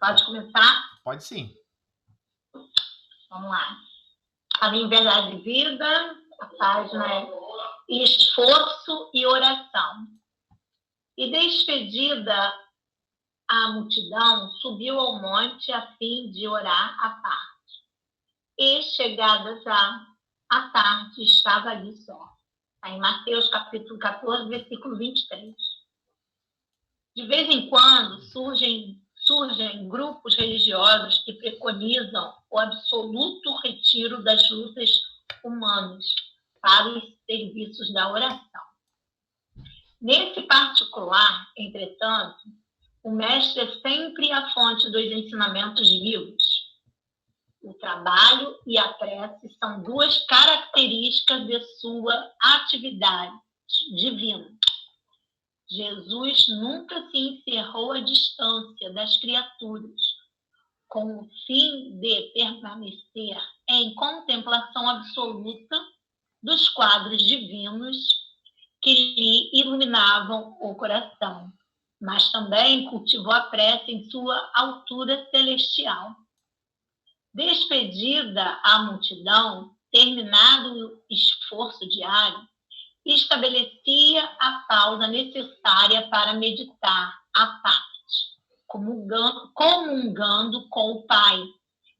Pode começar? Pode sim. Vamos lá. Caminho, Verdade e Vida, a página é Esforço e Oração. E despedida a multidão, subiu ao monte a fim de orar à parte. E chegada já à tarde, estava ali só. Está em Mateus capítulo 14, versículo 23. De vez em quando surgem grupos religiosos que preconizam o absoluto retiro das lutas humanas para os serviços da oração. Nesse particular, entretanto, o mestre é sempre a fonte dos ensinamentos vivos. O trabalho e a prece são duas características de sua atividade divina. Jesus nunca se encerrou à distância das criaturas, com o fim de permanecer em contemplação absoluta dos quadros divinos que lhe iluminavam o coração, mas também cultivou a prece em sua altura celestial. Despedida a multidão, terminado o esforço diário, estabelecia a pausa necessária para meditar à parte, comungando com o Pai,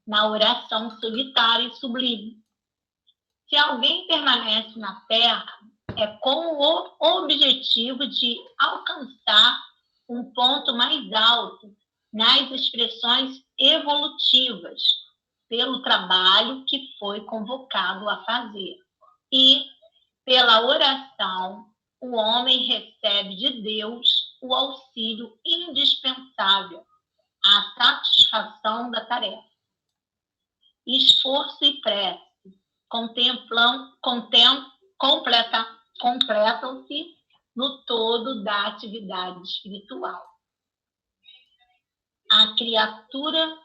na oração solitária e sublime. Se alguém permanece na Terra, é com o objetivo de alcançar um ponto mais alto nas expressões evolutivas, pelo trabalho que foi convocado a fazer. E, pela oração, o homem recebe de Deus o auxílio indispensável à satisfação da tarefa. Esforço e prece completam-se no todo da atividade espiritual. A criatura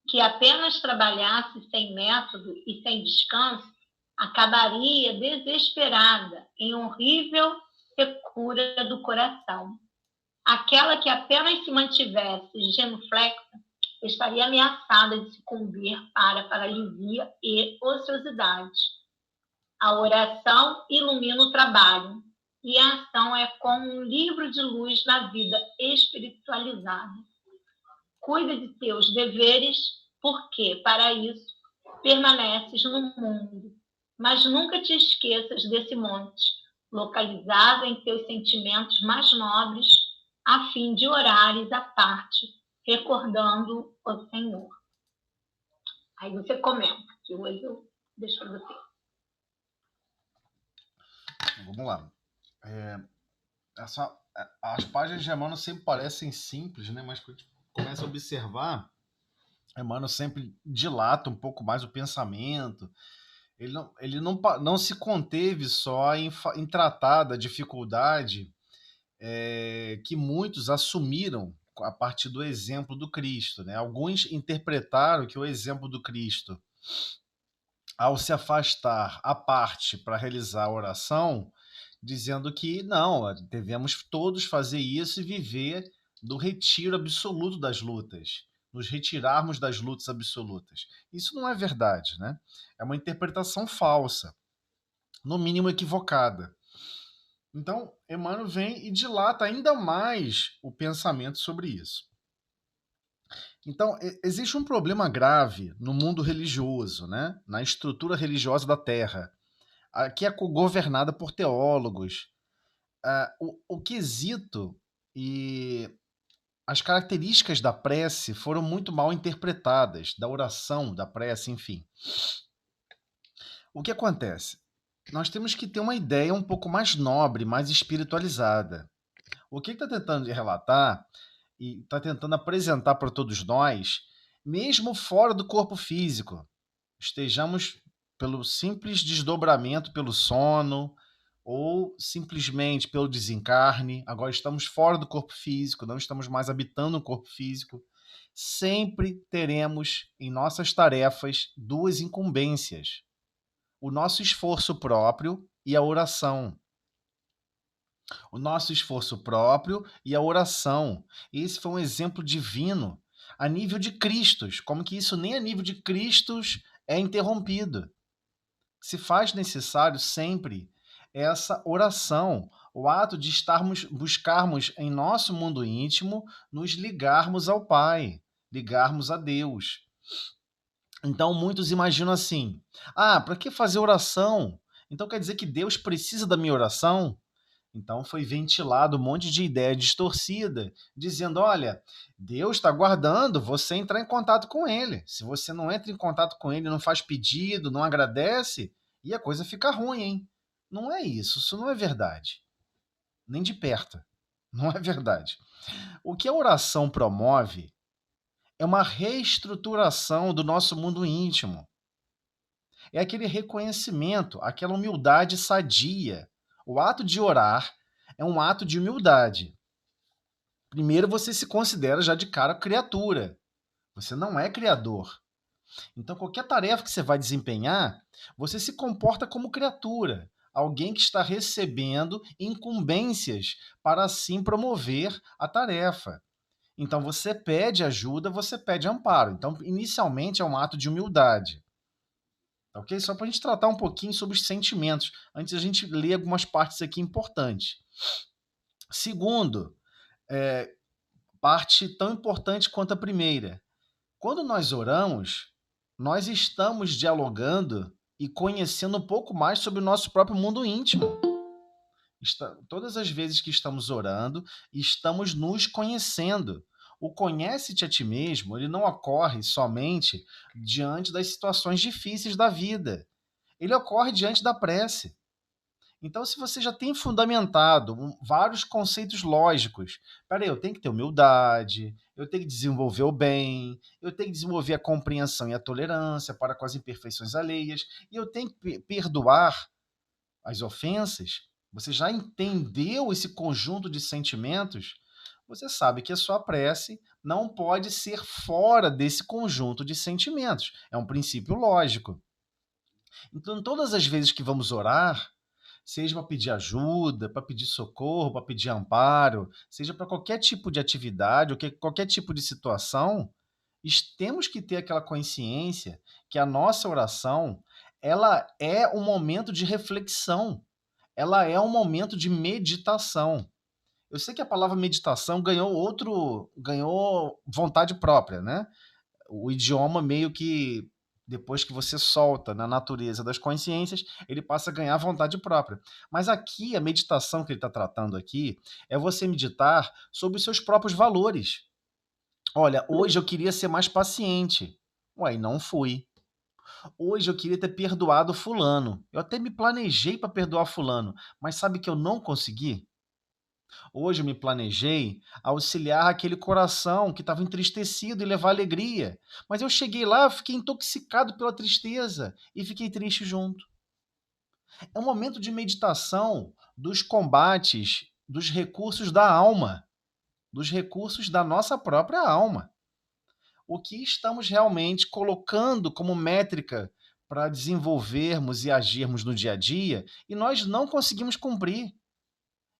que apenas trabalhasse sem método e sem descanso acabaria desesperada em horrível secura do coração. Aquela que apenas se mantivesse genuflexa estaria ameaçada de sucumbir para paralisia e ociosidade. A oração ilumina o trabalho, e a ação é como um livro de luz na vida espiritualizada. Cuida de teus deveres, porque, para isso, permaneces no mundo. Mas nunca te esqueças desse monte, localizado em teus sentimentos mais nobres, a fim de orares à parte, recordando o Senhor. Aí você comenta, que hoje eu deixo para você. Vamos lá. As páginas de Emmanuel sempre parecem simples, né? Mas quando a gente começa a observar, Emmanuel sempre dilata um pouco mais o pensamento. Ele não se conteve só em tratar da dificuldade que muitos assumiram a partir do exemplo do Cristo, né? Alguns interpretaram que o exemplo do Cristo, ao se afastar à parte para realizar a oração, dizendo que não, devemos todos fazer isso e viver do retiro absoluto das lutas, nos retirarmos das lutas absolutas. Isso não é verdade, né? É uma interpretação falsa, no mínimo equivocada. Então, Emmanuel vem e dilata ainda mais o pensamento sobre isso. Então, existe um problema grave no mundo religioso, né? Na estrutura religiosa da Terra, que é governada por teólogos. O quesito e as características da prece foram muito mal interpretadas, da oração, da prece, enfim. O que acontece? Nós temos que ter uma ideia um pouco mais nobre, mais espiritualizada. O que está tentando relatar e está tentando apresentar para todos nós, mesmo fora do corpo físico, estejamos pelo simples desdobramento, pelo sono, ou simplesmente pelo desencarne, agora estamos fora do corpo físico, não estamos mais habitando o corpo físico, sempre teremos em nossas tarefas duas incumbências: o nosso esforço próprio e a oração. O nosso esforço próprio e a oração. Esse foi um exemplo divino. a nível de Cristos, como que isso nem a nível de Cristos é interrompido. Se faz necessário sempre essa oração, o ato de buscarmos em nosso mundo íntimo, nos ligarmos ao Pai, ligarmos a Deus. Então muitos imaginam assim: ah, para que fazer oração? Então quer dizer que Deus precisa da minha oração? Então foi ventilado um monte de ideia distorcida, dizendo: olha, Deus está guardando você entrar em contato com Ele. Se você não entra em contato com Ele, não faz pedido, não agradece, e a coisa fica ruim, hein? Não é isso não é verdade. Nem de perto. Não é verdade. O que a oração promove é uma reestruturação do nosso mundo íntimo. É aquele reconhecimento, aquela humildade sadia. O ato de orar é um ato de humildade. Primeiro, você se considera já de cara criatura. Você não é criador. Então, qualquer tarefa que você vai desempenhar, você se comporta como criatura. Alguém que está recebendo incumbências para assim promover a tarefa. Então, você pede ajuda, você pede amparo. Então, inicialmente, é um ato de humildade. Ok? Só para a gente tratar um pouquinho sobre os sentimentos, antes a gente ler algumas partes aqui importantes. Segundo, parte tão importante quanto a primeira. Quando nós oramos, nós estamos dialogando e conhecendo um pouco mais sobre o nosso próprio mundo íntimo. Todas as vezes que estamos orando, estamos nos conhecendo. O conhece-te a ti mesmo, ele não ocorre somente diante das situações difíceis da vida. Ele ocorre diante da prece. Então, se você já tem fundamentado vários conceitos lógicos, peraí, eu tenho que ter humildade, eu tenho que desenvolver o bem, eu tenho que desenvolver a compreensão e a tolerância para com as imperfeições alheias, e eu tenho que perdoar as ofensas, você já entendeu esse conjunto de sentimentos, você sabe que a sua prece não pode ser fora desse conjunto de sentimentos. É um princípio lógico. Então, todas as vezes que vamos orar, seja para pedir ajuda, para pedir socorro, para pedir amparo, seja para qualquer tipo de atividade ou qualquer tipo de situação, temos que ter aquela consciência que a nossa oração, ela é um momento de reflexão, ela é um momento de meditação. Eu sei que a palavra meditação ganhou vontade própria, né? O idioma meio que, depois que você solta na natureza das consciências, ele passa a ganhar vontade própria. Mas aqui, a meditação que ele está tratando aqui, é você meditar sobre os seus próprios valores. Olha, hoje eu queria ser mais paciente. Ué, e não fui. Hoje eu queria ter perdoado fulano. Eu até me planejei para perdoar fulano, mas sabe que eu não consegui? Hoje eu me planejei auxiliar aquele coração que estava entristecido e levar alegria. Mas eu cheguei lá, fiquei intoxicado pela tristeza e fiquei triste junto. É um momento de meditação dos combates, dos recursos da alma, dos recursos da nossa própria alma. O que estamos realmente colocando como métrica para desenvolvermos e agirmos no dia a dia e nós não conseguimos cumprir.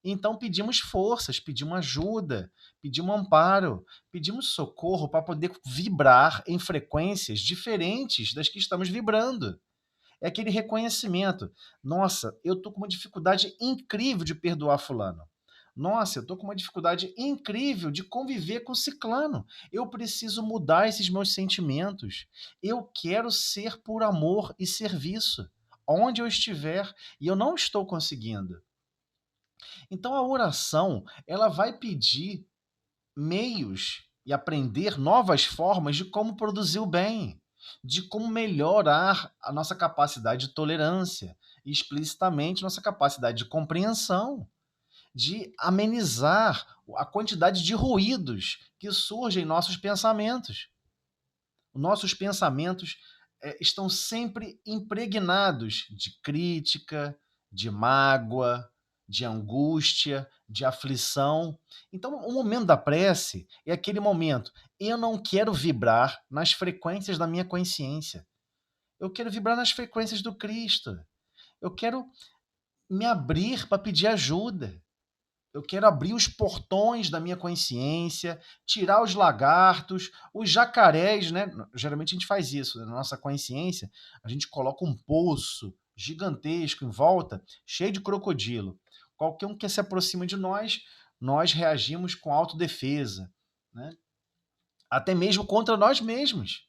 Então pedimos forças, pedimos ajuda, pedimos amparo, pedimos socorro para poder vibrar em frequências diferentes das que estamos vibrando. É aquele reconhecimento. Nossa, eu estou com uma dificuldade incrível de perdoar fulano. Nossa, eu estou com uma dificuldade incrível de conviver com ciclano. Eu preciso mudar esses meus sentimentos. Eu quero ser por amor e serviço, onde eu estiver, e eu não estou conseguindo. Então a oração, ela vai pedir meios e aprender novas formas de como produzir o bem, de como melhorar a nossa capacidade de tolerância e explicitamente nossa capacidade de compreensão, de amenizar a quantidade de ruídos que surgem em nossos pensamentos. Nossos pensamentos estão sempre impregnados de crítica, de mágoa, de angústia, de aflição. Então, o momento da prece é aquele momento. Eu não quero vibrar nas frequências da minha consciência. Eu quero vibrar nas frequências do Cristo. Eu quero me abrir para pedir ajuda. Eu quero abrir os portões da minha consciência, tirar os lagartos, os jacarés, né? Geralmente a gente faz isso, né? Na nossa consciência, a gente coloca um poço gigantesco em volta, cheio de crocodilo. Qualquer um que se aproxima de nós, nós reagimos com autodefesa, né? Até mesmo contra nós mesmos.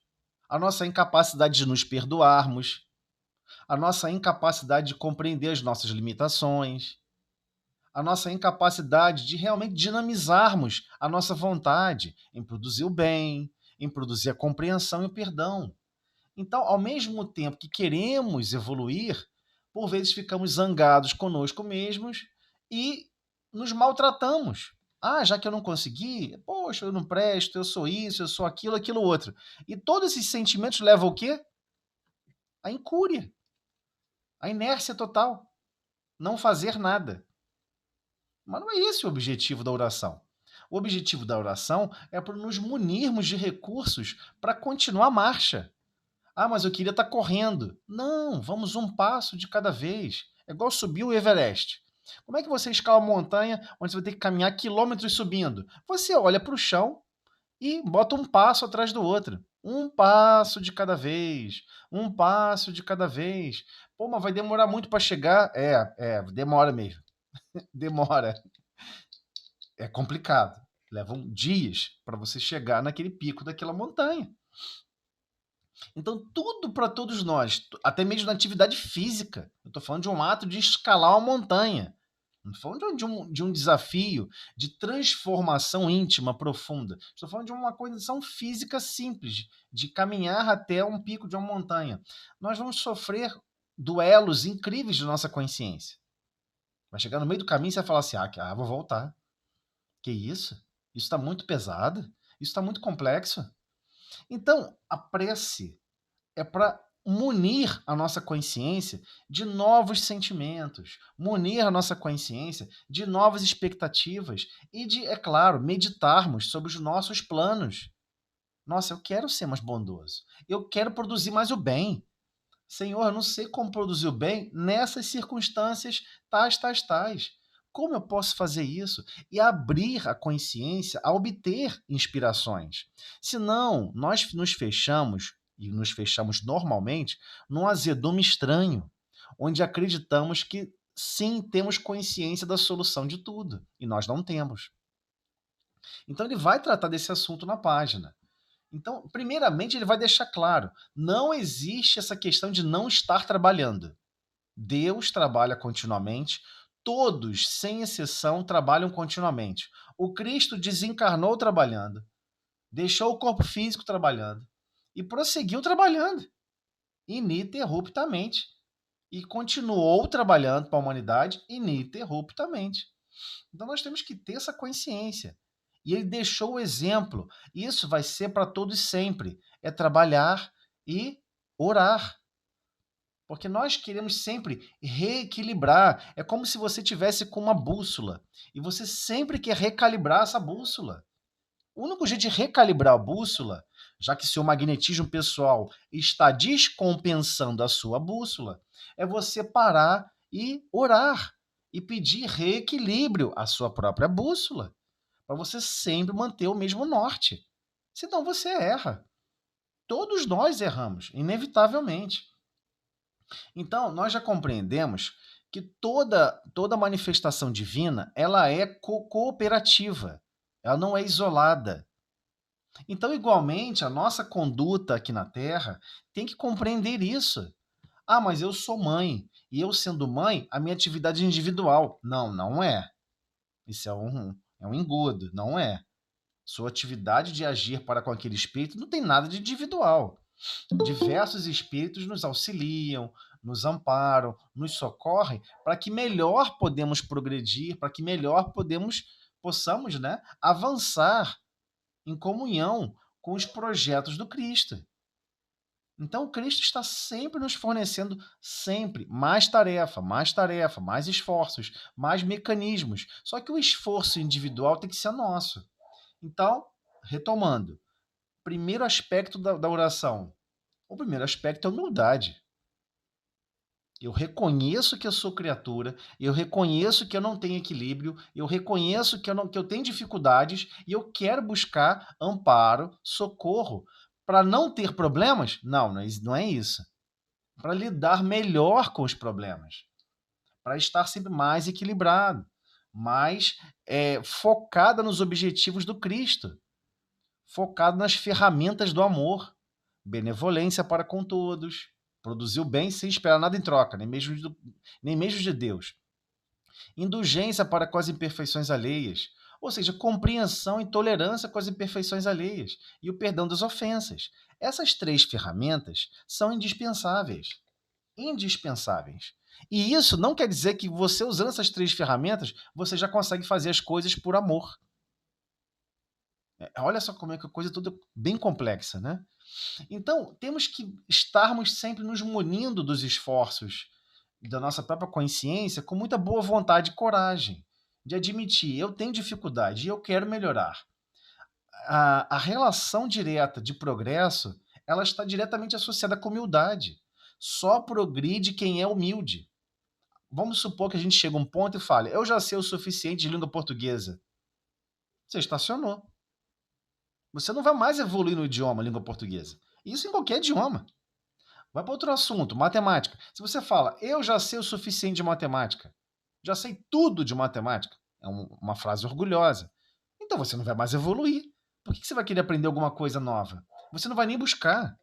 A nossa incapacidade de nos perdoarmos, a nossa incapacidade de compreender as nossas limitações, a nossa incapacidade de realmente dinamizarmos a nossa vontade em produzir o bem, em produzir a compreensão e o perdão. Então, ao mesmo tempo que queremos evoluir, por vezes ficamos zangados conosco mesmos e nos maltratamos. Ah, já que eu não consegui, poxa, eu não presto, eu sou isso, eu sou aquilo, aquilo outro. E todos esses sentimentos levam o quê? A incúria, a inércia total, não fazer nada. Mas não é esse o objetivo da oração. O objetivo da oração é para nos munirmos de recursos para continuar a marcha. Ah, mas eu queria estar correndo. Não, vamos um passo de cada vez. É igual subir o Everest. Como é que você escala uma montanha onde você vai ter que caminhar quilômetros subindo? Você olha para o chão e bota um passo atrás do outro. Um passo de cada vez. Um passo de cada vez. Pô, mas vai demorar muito para chegar? Demora mesmo. Demora. É complicado. Levam dias para você chegar naquele pico daquela montanha. Então, tudo para todos nós, até mesmo na atividade física. Eu estou falando de um ato de escalar uma montanha. Não estou falando de um desafio de transformação íntima profunda. Estou falando de uma condição física simples, de caminhar até um pico de uma montanha. Nós vamos sofrer duelos incríveis de nossa consciência. Vai chegar no meio do caminho e você vai falar assim: vou voltar. Que isso? Isso está muito pesado? Isso está muito complexo? Então, a prece é para munir a nossa consciência de novos sentimentos, munir a nossa consciência de novas expectativas e de, é claro, meditarmos sobre os nossos planos. Nossa, eu quero ser mais bondoso. Eu quero produzir mais o bem. Senhor, eu não sei como produzir o bem nessas circunstâncias tais. Como eu posso fazer isso? E abrir a consciência a obter inspirações. Senão, nós nos fechamos, e nos fechamos normalmente, num azedume estranho, onde acreditamos que sim, temos consciência da solução de tudo, e nós não temos. Então, ele vai tratar desse assunto na página. Então, primeiramente, ele vai deixar claro: não existe essa questão de não estar trabalhando. Deus trabalha continuamente, todos, sem exceção, trabalham continuamente. O Cristo desencarnou trabalhando, deixou o corpo físico trabalhando e prosseguiu trabalhando ininterruptamente. E continuou trabalhando para a humanidade ininterruptamente. Então nós temos que ter essa consciência. E ele deixou o exemplo. Isso vai ser para todos sempre. É trabalhar e orar. Porque nós queremos sempre reequilibrar. É como se você tivesse com uma bússola e você sempre quer recalibrar essa bússola. O único jeito de recalibrar a bússola, já que seu magnetismo pessoal está descompensando a sua bússola, é você parar e orar e pedir reequilíbrio à sua própria bússola, para você sempre manter o mesmo norte. Senão você erra. Todos nós erramos, inevitavelmente. Então, nós já compreendemos que toda manifestação divina, ela é cooperativa. Ela não é isolada. Então, igualmente, a nossa conduta aqui na Terra tem que compreender isso. Ah, mas eu sou mãe. E eu, sendo mãe, a minha atividade é individual. Não, não é. Isso é um engodo, não é. Sua atividade de agir para com aquele espírito não tem nada de individual. Diversos espíritos nos auxiliam, nos amparam, nos socorrem para que melhor podemos progredir, para que melhor possamos, né, avançar em comunhão com os projetos do Cristo. Então, o Cristo está sempre nos fornecendo sempre mais tarefa, mais esforços, mais mecanismos. Só que o esforço individual tem que ser nosso. Então, retomando, primeiro aspecto da oração. O primeiro aspecto é a humildade. Eu reconheço que eu sou criatura, eu reconheço que eu não tenho equilíbrio, eu reconheço que eu tenho dificuldades e eu quero buscar amparo, socorro. Para não ter problemas? Não, não é isso. Para lidar melhor com os problemas, para estar sempre mais equilibrado, mais focada nos objetivos do Cristo, focado nas ferramentas do amor, benevolência para com todos, produzir o bem sem esperar nada em troca, nem mesmo de Deus. Indulgência para com as imperfeições alheias, ou seja, compreensão e tolerância com as imperfeições alheias e o perdão das ofensas. Essas três ferramentas são indispensáveis. Indispensáveis. E isso não quer dizer que você usando essas três ferramentas, você já consegue fazer as coisas por amor. Olha só como é que a coisa é toda bem complexa, né? Então, temos que estarmos sempre nos munindo dos esforços da nossa própria consciência com muita boa vontade e coragem de admitir, eu tenho dificuldade e eu quero melhorar. A relação direta de progresso, ela está diretamente associada com humildade. Só progride quem é humilde. Vamos supor que a gente chega a um ponto e fale, eu já sei o suficiente de língua portuguesa. Você estacionou. Você não vai mais evoluir no idioma, língua portuguesa. Isso em qualquer idioma. Vai para outro assunto, matemática. Se você fala, eu já sei o suficiente de matemática, já sei tudo de matemática, é uma frase orgulhosa. Então você não vai mais evoluir. Por que você vai querer aprender alguma coisa nova? Você não vai nem buscar.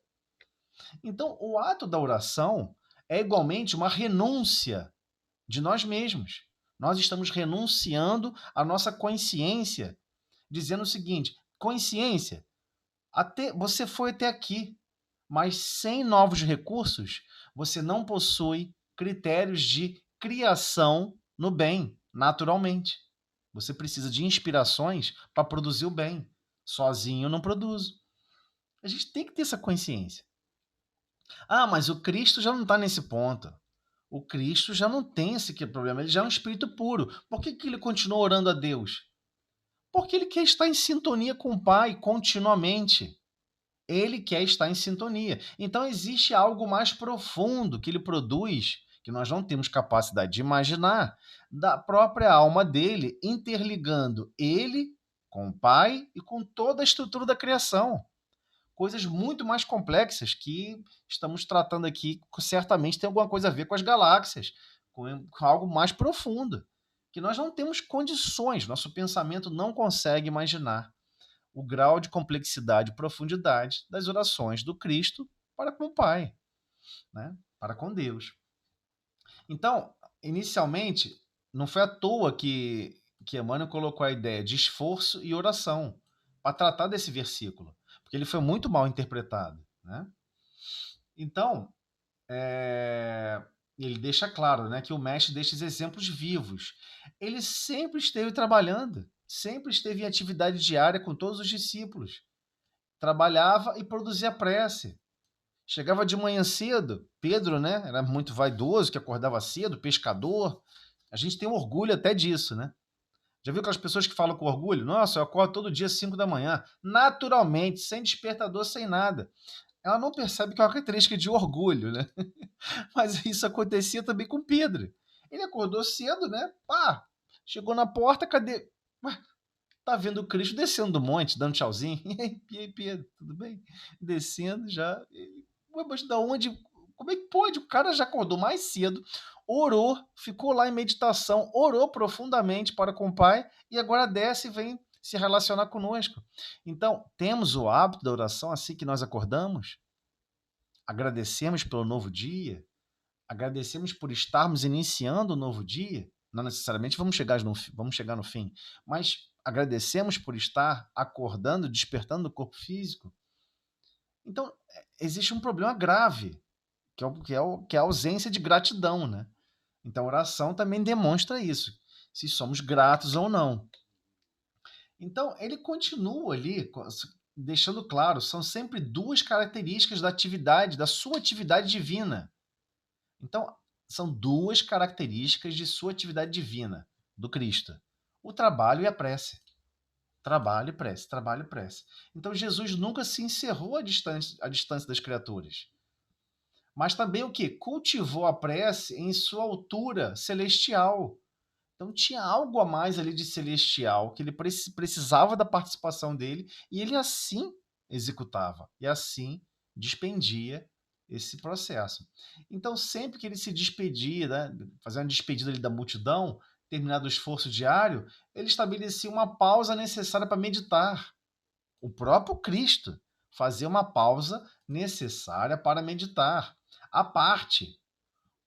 Então, o ato da oração é igualmente uma renúncia de nós mesmos. Nós estamos renunciando à nossa consciência, dizendo o seguinte: consciência, você foi até aqui, mas sem novos recursos, você não possui critérios de criação no bem, naturalmente. Você precisa de inspirações para produzir o bem. Sozinho eu não produzo. A gente tem que ter essa consciência. Ah, mas o Cristo já não está nesse ponto. O Cristo já não tem esse problema, ele já é um espírito puro. Por que ele continua orando a Deus? Porque ele quer estar em sintonia com o Pai continuamente. Ele quer estar em sintonia. Então existe algo mais profundo que ele produz, que nós não temos capacidade de imaginar, da própria alma dele, interligando ele com o Pai e com toda a estrutura da criação. Coisas muito mais complexas que estamos tratando aqui, que certamente tem alguma coisa a ver com as galáxias, com algo mais profundo, que nós não temos condições, nosso pensamento não consegue imaginar o grau de complexidade e profundidade das orações do Cristo para com o Pai, né? Para com Deus. Então, inicialmente, não foi à toa que Emmanuel colocou a ideia de esforço e oração para tratar desse versículo, porque ele foi muito mal interpretado, né? Então, ele deixa claro, né, que o mestre deixa esses exemplos vivos. Ele sempre esteve trabalhando, sempre esteve em atividade diária com todos os discípulos. Trabalhava e produzia prece. Chegava de manhã cedo, Pedro, né, era muito vaidoso, que acordava cedo, pescador. A gente tem orgulho até disso, né? Já viu aquelas pessoas que falam com orgulho? Nossa, eu acordo todo dia às 5 da manhã, naturalmente, sem despertador, sem nada. Ela não percebe que é uma característica de orgulho, né? Mas isso acontecia também com Pedro. Ele acordou cedo, né? Pá, chegou na porta, cadê? Ué, tá vendo o Cristo descendo do monte, dando tchauzinho. E aí, Pedro, tudo bem? Descendo já. Ué, mas da onde? Como é que pode? O cara já acordou mais cedo, orou, ficou lá em meditação, orou profundamente para com o Pai e agora desce e vem se relacionar conosco. Então, temos o hábito da oração assim que nós acordamos, agradecemos pelo novo dia, agradecemos por estarmos iniciando o novo dia, não necessariamente vamos chegar no fim, mas agradecemos por estar acordando, despertando o corpo físico. Então, existe um problema grave, que é a ausência de gratidão, né? Então, a oração também demonstra isso, se somos gratos ou não. Então, ele continua ali, deixando claro, são sempre duas características da atividade, da sua atividade divina. Então, são duas características de sua atividade divina, do Cristo: o trabalho e a prece. Trabalho e prece, trabalho e prece. Então, Jesus nunca se encerrou à distância das criaturas. mas também o quê? Cultivou a prece em sua altura celestial. Então tinha algo a mais ali de celestial, que ele precisava da participação dele, e ele assim executava, e assim despendia esse processo. Então sempre que ele se despedia, né, fazia uma despedida ali da multidão, terminado o esforço diário, ele estabelecia uma pausa necessária para meditar. O próprio Cristo fazia uma pausa necessária para meditar, à parte,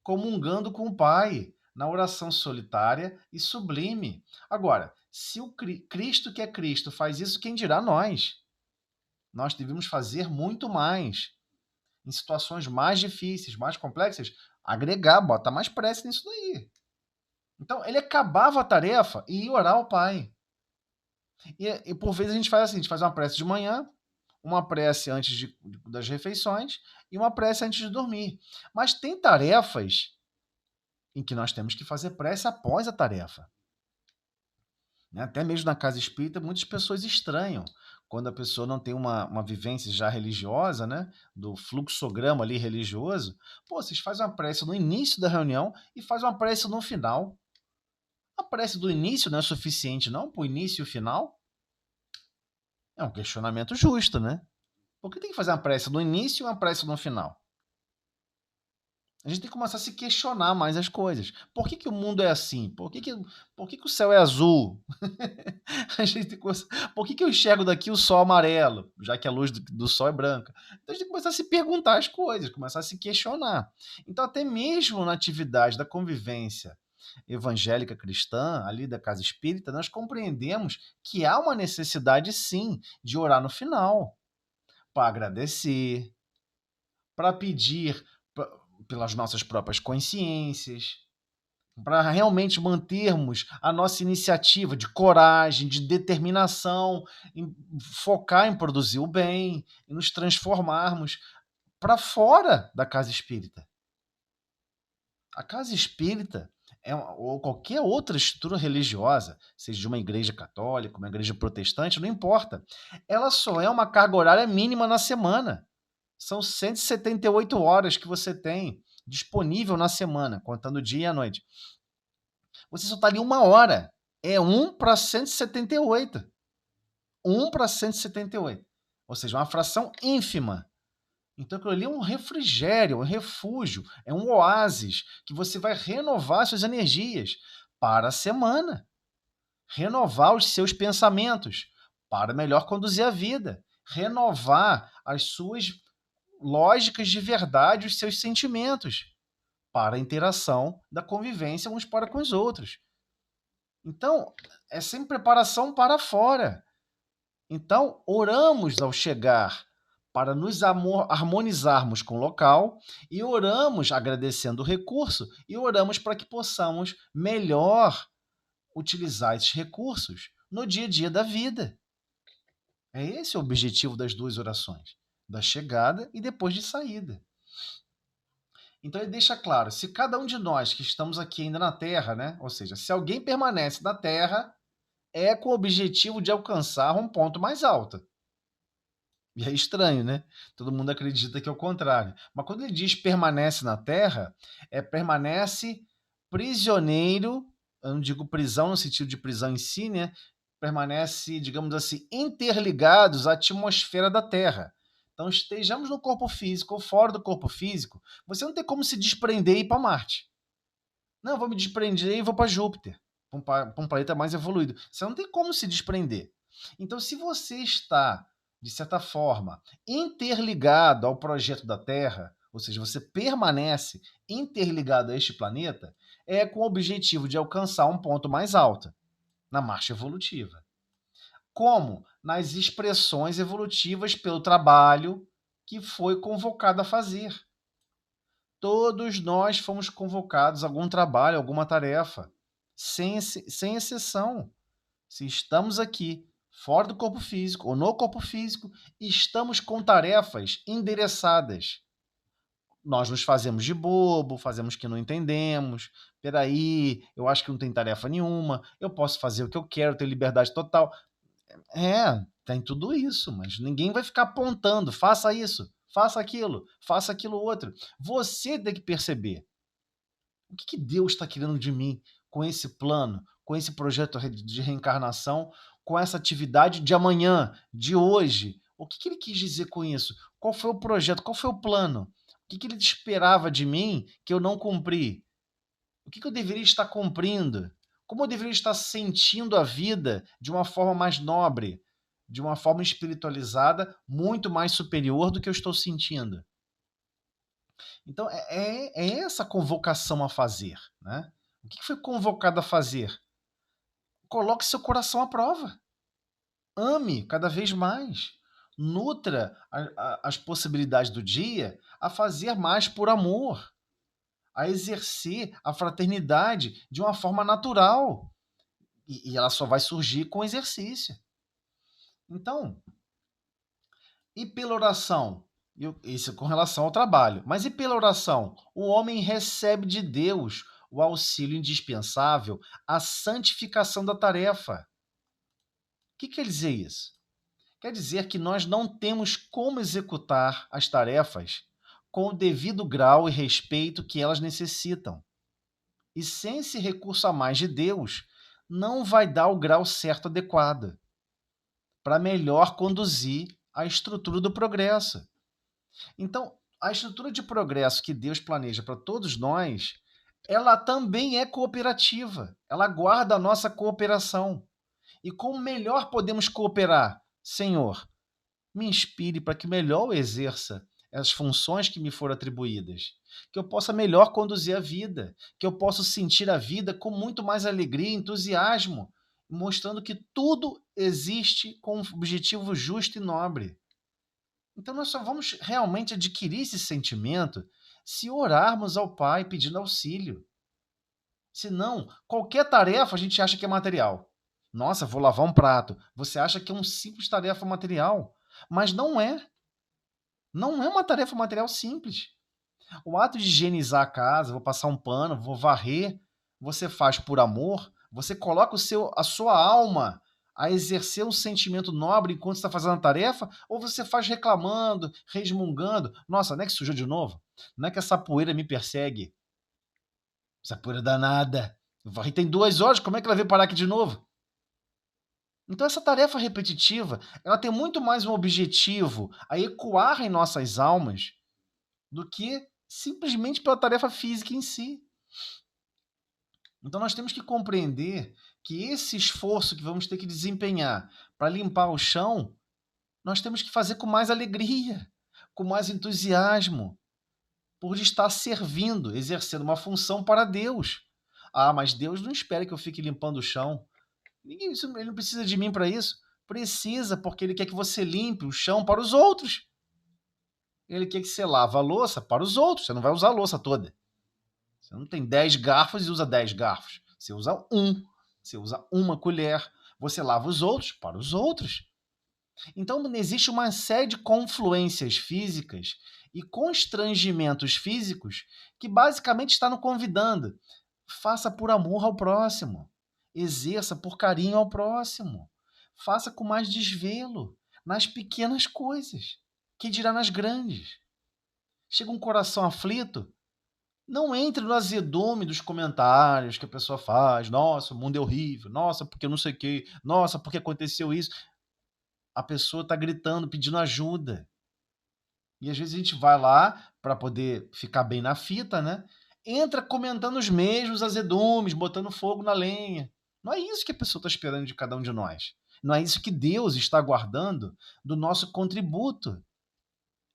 comungando com o Pai, na oração solitária e sublime. Agora, se o Cristo que é Cristo faz isso, quem dirá nós? Nós devemos fazer muito mais. Em situações mais difíceis, mais complexas, agregar, botar mais prece nisso daí. Então, ele acabava a tarefa e ia orar ao Pai. E por vezes a gente faz assim, a gente faz uma prece de manhã, uma prece antes das refeições e uma prece antes de dormir. Mas tem tarefas em que nós temos que fazer prece após a tarefa. Né? Até mesmo na casa espírita, muitas pessoas estranham quando a pessoa não tem uma vivência já religiosa, né? Do fluxograma ali religioso. Pô, vocês fazem uma prece no início da reunião e fazem uma prece no final. A prece do início não é suficiente, não? Para o início e o final? É um questionamento justo, né? Por que tem que fazer uma prece no início e uma prece no final? A gente tem que começar a se questionar mais as coisas. Por que, que o mundo é assim? Por que o céu é azul? A gente tem que por que, que eu enxergo daqui o sol amarelo, já que a luz do sol é branca? Então a gente tem que começar a se perguntar as coisas, começar a se questionar. Então, até mesmo na atividade da convivência evangélica cristã, ali da casa espírita, nós compreendemos que há uma necessidade, sim, de orar no final, para agradecer, para pedir pelas nossas próprias consciências, para realmente mantermos a nossa iniciativa de coragem, de determinação, em focar em produzir o bem, em nos transformarmos para fora da casa espírita. A casa espírita ou qualquer outra estrutura religiosa, seja de uma igreja católica, uma igreja protestante, não importa. Ela só é uma carga horária mínima na semana. São 178 horas que você tem disponível na semana, contando o dia e a noite. Você só está ali 1 hora. É 1 para 178. 1 para 178. Ou seja, uma fração ínfima. Então, aquilo ali é um refrigério, um refúgio, é um oásis que você vai renovar suas energias para a semana. Renovar os seus pensamentos para melhor conduzir a vida. Renovar as suas lógicas de verdade, os seus sentimentos para a interação da convivência uns para com os outros. Então, é sempre preparação para fora. Então, oramos ao chegar para nos harmonizarmos com o local e oramos agradecendo o recurso e oramos para que possamos melhor utilizar esses recursos no dia a dia da vida. É esse o objetivo das duas orações, da chegada e depois de saída. Então ele deixa claro, se cada um de nós que estamos aqui ainda na Terra, né? Ou seja, se alguém permanece na Terra, é com o objetivo de alcançar um ponto mais alto. E é estranho, né? Todo mundo acredita que é o contrário. Mas quando ele diz permanece na Terra, permanece prisioneiro, eu não digo prisão no sentido de prisão em si, né? Permanece, digamos assim, interligados à atmosfera da Terra. Então, estejamos no corpo físico ou fora do corpo físico, você não tem como se desprender e ir para Marte. Não, eu vou me desprender e vou para Júpiter, para um planeta mais evoluído. Você não tem como se desprender. Então, se você está, de certa forma, interligado ao projeto da Terra, ou seja, você permanece interligado a este planeta, é com o objetivo de alcançar um ponto mais alto na marcha evolutiva. Como? Nas expressões evolutivas pelo trabalho que foi convocado a fazer. Todos nós fomos convocados a algum trabalho, alguma tarefa, sem exceção. Se estamos aqui, fora do corpo físico ou no corpo físico, estamos com tarefas endereçadas. Nós nos fazemos de bobo, fazemos que não entendemos. Peraí, eu acho que não tem tarefa nenhuma, eu posso fazer o que eu quero, tenho liberdade total. Tem tudo isso, mas ninguém vai ficar apontando, faça isso. faça aquilo outro. Você tem que perceber o que Deus está querendo de mim com esse plano, com esse projeto de reencarnação, com essa atividade de amanhã, de hoje. O que ele quis dizer com isso? Qual foi o projeto? Qual foi o plano? O que ele esperava de mim que eu não cumpri? O que eu deveria estar cumprindo? Como eu deveria estar sentindo a vida de uma forma mais nobre, de uma forma espiritualizada, muito mais superior do que eu estou sentindo? Então, é essa convocação a fazer, né? O que foi convocado a fazer? Coloque seu coração à prova. Ame cada vez mais. Nutra as possibilidades do dia a fazer mais por amor, a exercer a fraternidade de uma forma natural. E ela só vai surgir com exercício. Então, e pela oração? Isso com relação ao trabalho. Mas e pela oração? O homem recebe de Deus o auxílio indispensável à santificação da tarefa. O que quer dizer isso? Quer dizer que nós não temos como executar as tarefas com o devido grau e respeito que elas necessitam. E sem esse recurso a mais de Deus, não vai dar o grau certo adequado para melhor conduzir a estrutura do progresso. Então, a estrutura de progresso que Deus planeja para todos nós, ela também é cooperativa. Ela guarda a nossa cooperação. E como melhor podemos cooperar? Senhor, me inspire para que melhor eu exerça as funções que me foram atribuídas, que eu possa melhor conduzir a vida, que eu possa sentir a vida com muito mais alegria e entusiasmo, mostrando que tudo existe com um objetivo justo e nobre. Então nós só vamos realmente adquirir esse sentimento se orarmos ao Pai pedindo auxílio. Senão, qualquer tarefa a gente acha que é material. Nossa, vou lavar um prato. Você acha que é uma simples tarefa material, mas não é. Não é uma tarefa material simples. O ato de higienizar a casa, vou passar um pano, vou varrer, você faz por amor, você coloca a sua alma a exercer um sentimento nobre enquanto está fazendo a tarefa, ou você faz reclamando, resmungando, nossa, não é que sujou de novo? Não é que essa poeira me persegue? Essa poeira danada. Eu varri tem 2 horas, como é que ela veio parar aqui de novo? Então essa tarefa repetitiva, ela tem muito mais um objetivo a ecoar em nossas almas do que simplesmente pela tarefa física em si. Então nós temos que compreender que esse esforço que vamos ter que desempenhar para limpar o chão, nós temos que fazer com mais alegria, com mais entusiasmo, por estar servindo, exercendo uma função para Deus. Ah, mas Deus não espera que eu fique limpando o chão. Ele não precisa de mim para isso. Precisa, porque ele quer que você limpe o chão para os outros. Ele quer que você lave a louça para os outros. Você não vai usar a louça toda. Você não tem 10 garfos e usa 10 garfos. Você usa um. Você usa uma colher. Você lava os outros para os outros. Então, existe uma série de confluências físicas e constrangimentos físicos que basicamente está nos convidando. Faça por amor ao próximo. Exerça por carinho ao próximo. Faça com mais desvelo nas pequenas coisas, que dirá nas grandes. Chega um coração aflito, não entre no azedume dos comentários que a pessoa faz. Nossa, o mundo é horrível. Nossa, porque eu não sei o quê. Nossa, porque aconteceu isso. A pessoa está gritando, pedindo ajuda. E às vezes a gente vai lá para poder ficar bem na fita, né? Entra comentando os mesmos azedumes, botando fogo na lenha. Não é isso que a pessoa está esperando de cada um de nós. Não é isso que Deus está aguardando do nosso contributo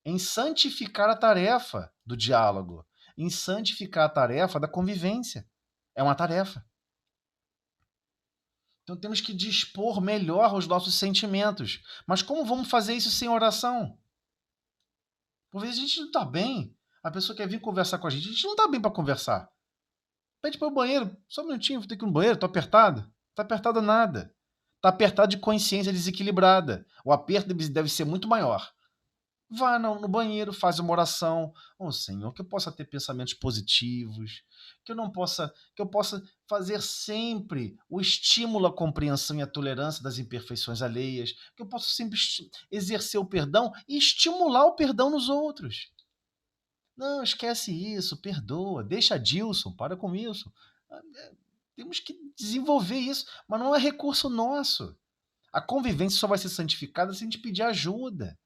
em santificar a tarefa do diálogo, em santificar a tarefa da convivência. É uma tarefa. Então temos que dispor melhor os nossos sentimentos. Mas como vamos fazer isso sem oração? Por vezes a gente não está bem. A pessoa quer vir conversar com a gente não está bem para conversar. Pede para o banheiro, só um minutinho, vou ter que ir no banheiro, estou apertado. Não está apertado nada. Está apertado de consciência desequilibrada. O aperto deve ser muito maior. Vá no banheiro, faz uma oração. Oh, Senhor, que eu possa ter pensamentos positivos, que eu possa fazer sempre o estímulo à compreensão e à tolerância das imperfeições alheias, que eu possa sempre exercer o perdão e estimular o perdão nos outros. Não, esquece isso, perdoa, deixa Dilson, para com isso. Temos que desenvolver isso, mas não é recurso nosso. A convivência só vai ser santificada se a gente pedir ajuda,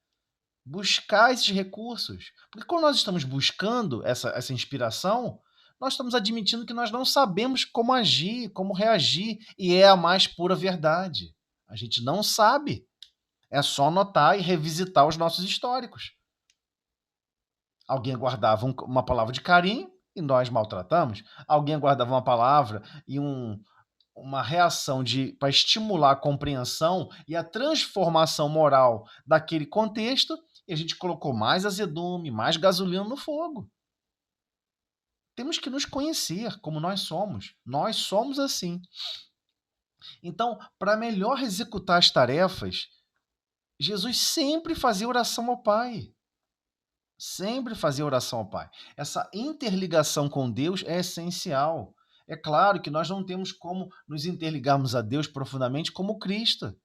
buscar esses recursos. Porque quando nós estamos buscando essa inspiração, nós estamos admitindo que nós não sabemos como agir, como reagir, e é a mais pura verdade. A gente não sabe. É só anotar e revisitar os nossos históricos. Alguém guardava uma palavra de carinho e nós maltratamos. Alguém guardava uma palavra e uma reação para estimular a compreensão e a transformação moral daquele contexto, e a gente colocou mais azedume, mais gasolina no fogo. Temos que nos conhecer como nós somos. Nós somos assim. Então, para melhor executar as tarefas, Jesus sempre fazia oração ao Pai. Sempre fazia oração ao Pai. Essa interligação com Deus é essencial. É claro que nós não temos como nos interligarmos a Deus profundamente como Cristo.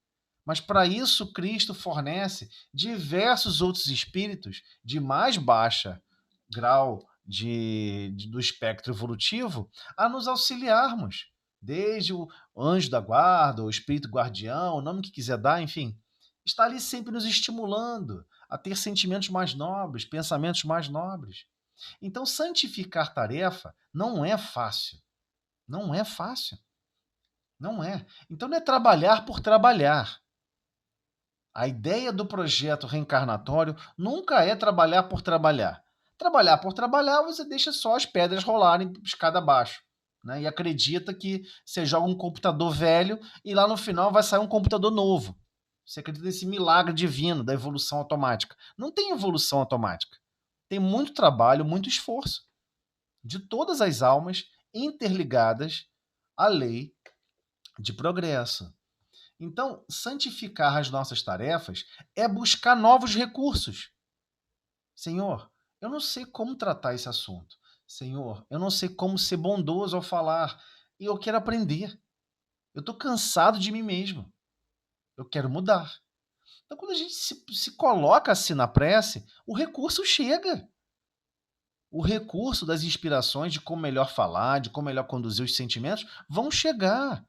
Mas para isso, Cristo fornece diversos outros espíritos de mais baixa grau do espectro evolutivo a nos auxiliarmos. Desde o anjo da guarda, o espírito guardião, o nome que quiser dar, enfim. Está ali sempre nos estimulando a ter sentimentos mais nobres, pensamentos mais nobres. Então, santificar tarefa não é fácil. Não é fácil. Não é. Então, não é trabalhar por trabalhar. A ideia do projeto reencarnatório nunca é trabalhar por trabalhar. Trabalhar por trabalhar, você deixa só as pedras rolarem escada abaixo. Né? E acredita que você joga um computador velho e lá no final vai sair um computador novo. Você acredita nesse milagre divino da evolução automática. Não tem evolução automática. Tem muito trabalho, muito esforço de todas as almas interligadas à lei de progresso. Então, santificar as nossas tarefas é buscar novos recursos. Senhor, eu não sei como tratar esse assunto. Senhor, eu não sei como ser bondoso ao falar. E eu quero aprender. Eu estou cansado de mim mesmo. Eu quero mudar. Então, quando a gente se coloca assim na prece, o recurso chega. O recurso das inspirações de como melhor falar, de como melhor conduzir os sentimentos, vão chegar.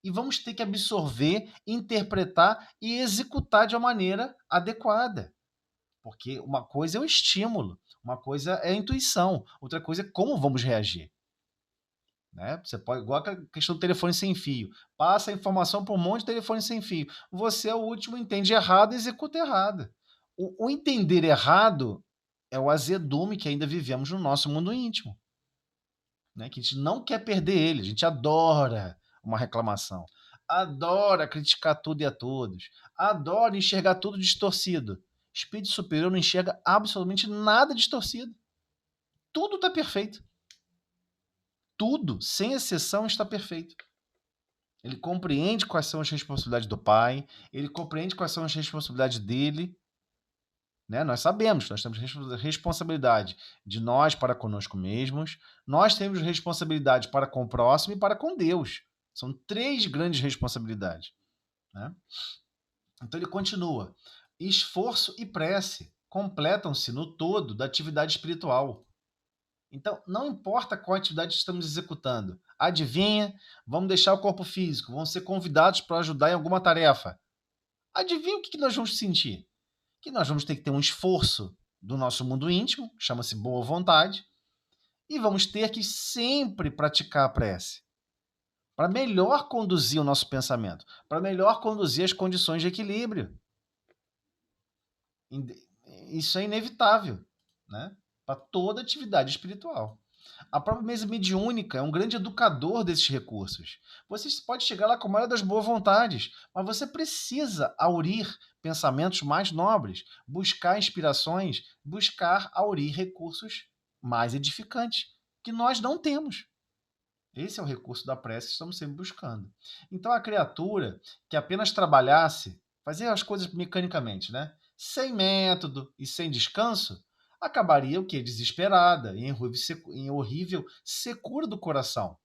E vamos ter que absorver, interpretar e executar de uma maneira adequada. Porque uma coisa é o estímulo, uma coisa é a intuição, outra coisa é como vamos reagir. Né? Você pode, igual a questão do telefone sem fio, passa a informação para um monte de telefone sem fio. Você é o último, entende errado e executa errado. O entender errado é o azedume que ainda vivemos no nosso mundo íntimo. Né? Que a gente não quer perder ele, a gente adora uma reclamação, adora criticar tudo e a todos, adora enxergar tudo distorcido. Espírito superior não enxerga absolutamente nada distorcido. Tudo está perfeito. Tudo, sem exceção, está perfeito. Ele compreende quais são as responsabilidades do pai, ele compreende quais são as responsabilidades dele. Né? Nós sabemos, nós temos responsabilidade de nós para conosco mesmos, nós temos responsabilidade para com o próximo e para com Deus. São 3 grandes responsabilidades. Né? Então ele continua. Esforço e prece completam-se no todo da atividade espiritual. Então, não importa qual atividade estamos executando. Adivinha? Vamos deixar o corpo físico, vamos ser convidados para ajudar em alguma tarefa. Adivinha o que nós vamos sentir? Que nós vamos ter que ter um esforço do nosso mundo íntimo, chama-se boa vontade, e vamos ter que sempre praticar a prece para melhor conduzir o nosso pensamento, para melhor conduzir as condições de equilíbrio. Isso é inevitável, né? Para toda atividade espiritual. A própria mesa mediúnica é um grande educador desses recursos. Você pode chegar lá com a maior das boas vontades, mas você precisa aurir pensamentos mais nobres, buscar inspirações, buscar aurir recursos mais edificantes, que nós não temos. Esse é o recurso da prece que estamos sempre buscando. Então, a criatura que apenas trabalhasse, fazia as coisas mecanicamente, né? sem método e sem descanso, acabaria o quê? Desesperada, em horrível secura do coração.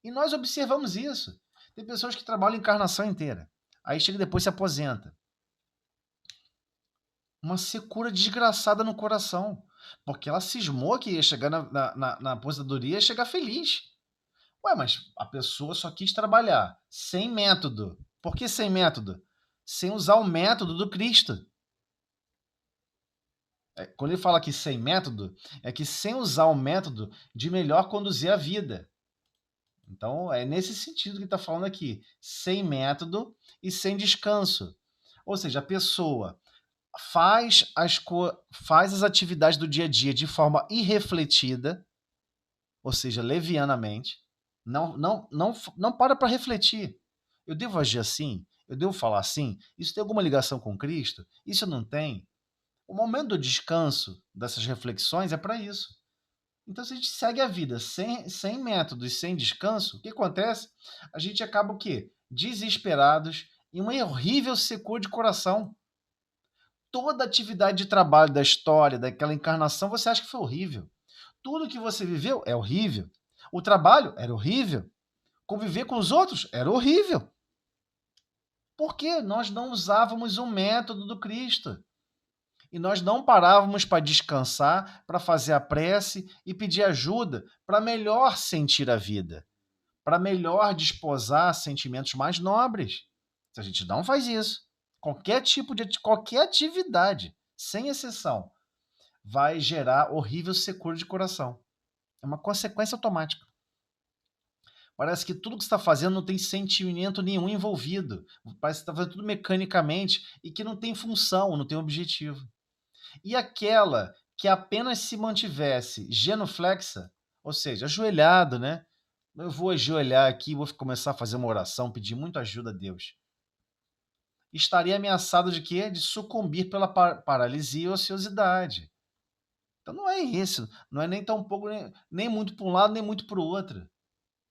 E nós observamos isso. Tem pessoas que trabalham a encarnação inteira. Aí chega depois e se aposenta. Uma secura desgraçada no coração. Porque ela cismou que ia chegar na aposentadoria e chegar feliz. Ué, mas a pessoa só quis trabalhar sem método. Por que sem método? Sem usar o método do Cristo. Quando ele fala que sem método, é que sem usar o método de melhor conduzir a vida. Então, é nesse sentido que está falando aqui. Sem método e sem descanso. Ou seja, a pessoa faz as atividades do dia a dia de forma irrefletida, ou seja, levianamente, não para refletir. Eu devo agir assim? Eu devo falar assim? Isso tem alguma ligação com Cristo? Isso não tem? O momento do descanso dessas reflexões é para isso. Então, se a gente segue a vida sem método e sem descanso, o que acontece? A gente acaba o quê? Desesperados, em uma horrível secura de coração. Toda atividade de trabalho da história, daquela encarnação, você acha que foi horrível. Tudo que você viveu é horrível. O trabalho era horrível. Conviver com os outros era horrível. Por quê? Nós não usávamos o método do Cristo. E nós não parávamos para descansar, para fazer a prece e pedir ajuda para melhor sentir a vida, para melhor desposar sentimentos mais nobres. Se a gente não faz isso, qualquer atividade, sem exceção, vai gerar horrível secura de coração. É uma consequência automática. Parece que tudo que você está fazendo não tem sentimento nenhum envolvido. Parece que está fazendo tudo mecanicamente e que não tem função, não tem objetivo. E aquela que apenas se mantivesse genuflexa, ou seja, ajoelhado, né? Eu vou ajoelhar aqui, vou começar a fazer uma oração, pedir muita ajuda a Deus. Estaria ameaçado de quê? De sucumbir pela paralisia e ociosidade. Então não é isso, não é nem tão pouco, nem muito para um lado, nem muito para o outro.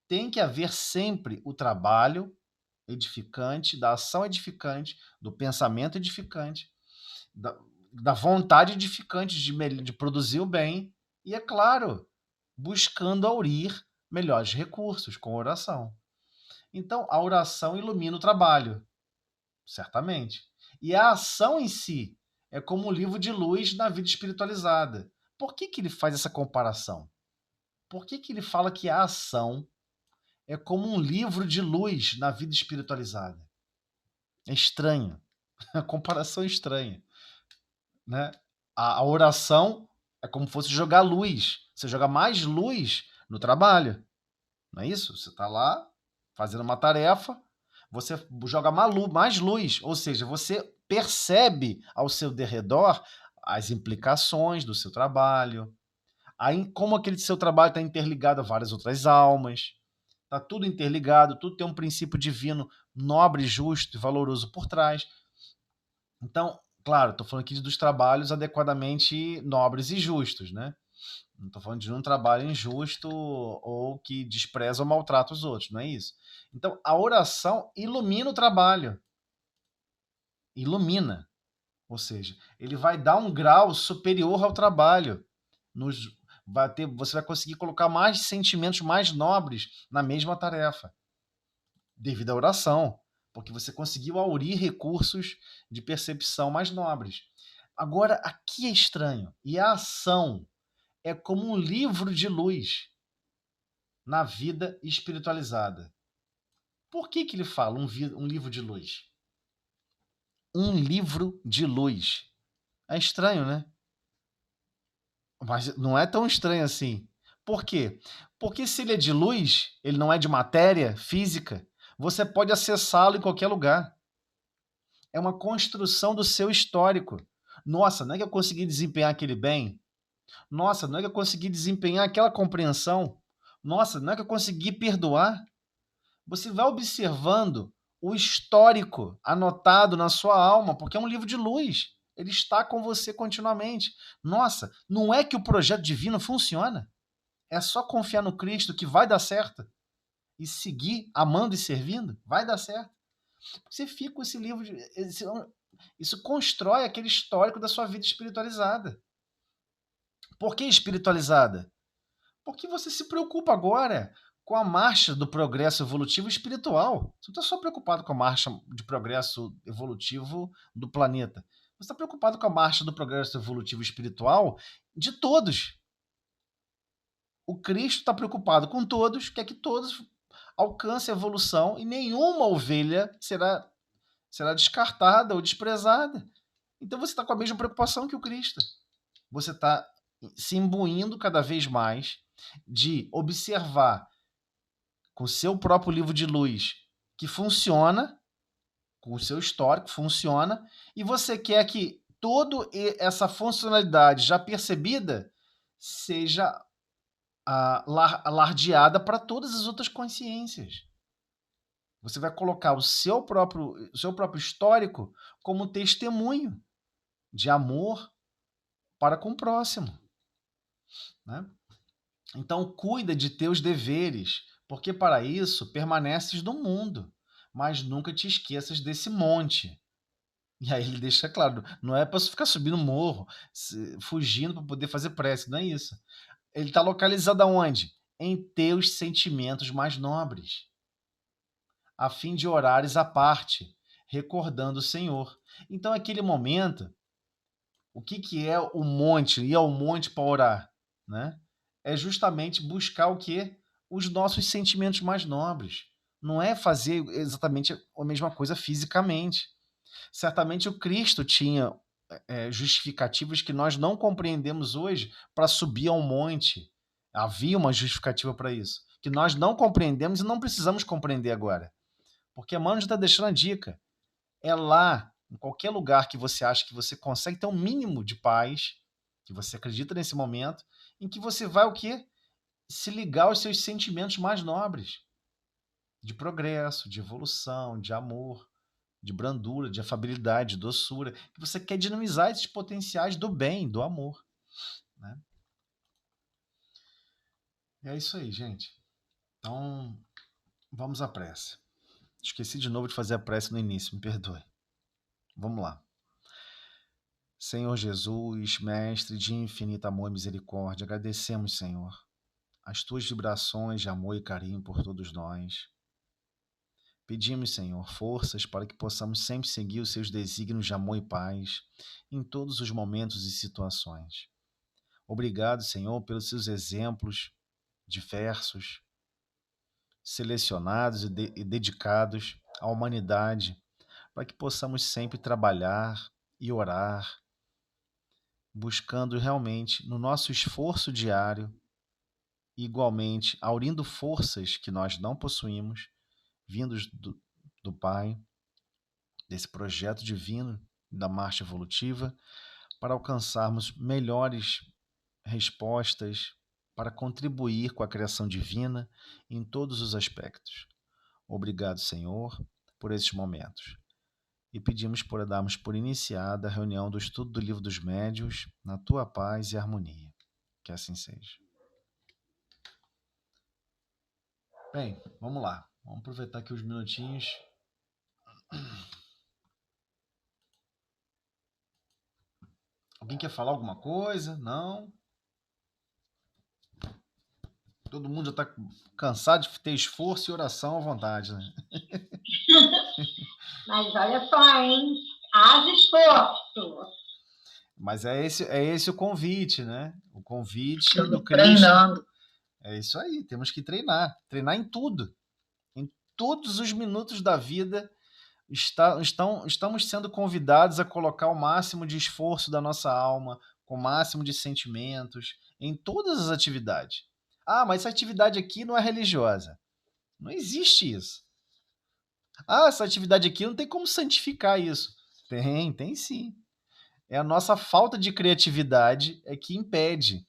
Tem que haver sempre o trabalho edificante, da ação edificante, do pensamento edificante, da vontade edificante de produzir o bem e, é claro, buscando aurir melhores recursos com oração. Então, a oração ilumina o trabalho, certamente. E a ação em si é como um livro de luz na vida espiritualizada. Por que ele faz essa comparação? Por que ele fala que a ação é como um livro de luz na vida espiritualizada? É estranho. A comparação é estranha. Né? A oração é como se fosse jogar luz. Você joga mais luz no trabalho. Não é isso? Você está lá fazendo uma tarefa, você joga mais luz, ou seja, você percebe ao seu derredor as implicações do seu trabalho, aí como aquele seu trabalho está interligado a várias outras almas, está tudo interligado, tudo tem um princípio divino nobre, justo e valoroso por trás. Então, claro, estou falando aqui dos trabalhos adequadamente nobres e justos, né? Não estou falando de um trabalho injusto ou que despreza ou maltrata os outros, não é isso. Então, a oração ilumina o trabalho. Ilumina. Ou seja, ele vai dar um grau superior ao trabalho. Você vai conseguir colocar mais sentimentos mais nobres na mesma tarefa, devido à oração, porque você conseguiu aurir recursos de percepção mais nobres. Agora, aqui é estranho. E a ação é como um livro de luz na vida espiritualizada. Por que ele fala um livro de luz? Um livro de luz. É estranho, né? Mas não é tão estranho assim. Por quê? Porque se ele é de luz, ele não é de matéria física, você pode acessá-lo em qualquer lugar. É uma construção do seu histórico. Nossa, não é que eu consegui desempenhar aquele bem? Nossa, não é que eu consegui desempenhar aquela compreensão? Nossa, não é que eu consegui perdoar? Você vai observando o histórico anotado na sua alma, porque é um livro de luz. Ele está com você continuamente. Nossa, não é que o projeto divino funciona? É só confiar no Cristo que vai dar certo e seguir amando e servindo? Vai dar certo. Você fica com esse livro. isso constrói aquele histórico da sua vida espiritualizada. Por que espiritualizada? Porque você se preocupa agora com a marcha do progresso evolutivo espiritual. Você não está só preocupado com a marcha de progresso evolutivo do planeta. Você está preocupado com a marcha do progresso evolutivo espiritual de todos. O Cristo está preocupado com todos, quer que todos alcancem a evolução e nenhuma ovelha será descartada ou desprezada. Então você está com a mesma preocupação que o Cristo. Você está se imbuindo cada vez mais de observar com o seu próprio livro de luz que funciona, com o seu histórico funciona, e você quer que toda essa funcionalidade já percebida seja alardeada para todas as outras consciências. Você vai colocar o seu próprio histórico como testemunho de amor para com o próximo, né? Então, cuida de teus deveres, porque para isso permaneces no mundo, mas nunca te esqueças desse monte. E aí ele deixa claro, não é para ficar subindo morro, fugindo para poder fazer prece, não é isso. Ele está localizado aonde? Em teus sentimentos mais nobres, a fim de orares à parte, recordando o Senhor. Então, aquele momento, o que é o monte? Ir ao monte para orar, né? É justamente buscar o quê? Os nossos sentimentos mais nobres. Não é fazer exatamente a mesma coisa fisicamente. Certamente o Cristo tinha justificativas que nós não compreendemos hoje para subir ao monte. Havia uma justificativa para isso, que nós não compreendemos e não precisamos compreender agora. Porque a Mano já está deixando a dica. É lá, em qualquer lugar que você acha que você consegue ter um mínimo de paz, que você acredita nesse momento, em que você vai o quê? Se ligar aos seus sentimentos mais nobres, de progresso, de evolução, de amor, de brandura, de afabilidade, de doçura, que você quer dinamizar esses potenciais do bem, do amor, né? E é isso aí, gente. Então, vamos à prece. Esqueci de novo de fazer a prece no início, me perdoe. Vamos lá. Senhor Jesus, Mestre de infinito amor e misericórdia, agradecemos, Senhor, as tuas vibrações de amor e carinho por todos nós. Pedimos, Senhor, forças para que possamos sempre seguir os seus desígnios de amor e paz em todos os momentos e situações. Obrigado, Senhor, pelos seus exemplos diversos, selecionados e dedicados à humanidade, para que possamos sempre trabalhar e orar, buscando realmente, no nosso esforço diário, igualmente, aurindo forças que nós não possuímos, vindos do Pai, desse projeto divino da marcha evolutiva, para alcançarmos melhores respostas, para contribuir com a criação divina em todos os aspectos. Obrigado, Senhor, por esses momentos. E pedimos por darmos por iniciada a reunião do estudo do Livro dos Médiuns, na tua paz e harmonia. Que assim seja. Bem, vamos lá. Vamos aproveitar aqui os minutinhos. Alguém quer falar alguma coisa? Não? Todo mundo já está cansado de ter esforço e oração à vontade, né? Mas olha só, hein? Haja esforço. Mas é esse o convite, né? O convite do Cristo. Treinando. É isso aí, temos que treinar. Treinar em tudo. Em todos os minutos da vida, estamos sendo convidados a colocar o máximo de esforço da nossa alma, com o máximo de sentimentos, em todas as atividades. Ah, mas essa atividade aqui não é religiosa. Não existe isso. Ah, essa atividade aqui não tem como santificar isso. Tem sim. É a nossa falta de criatividade que impede.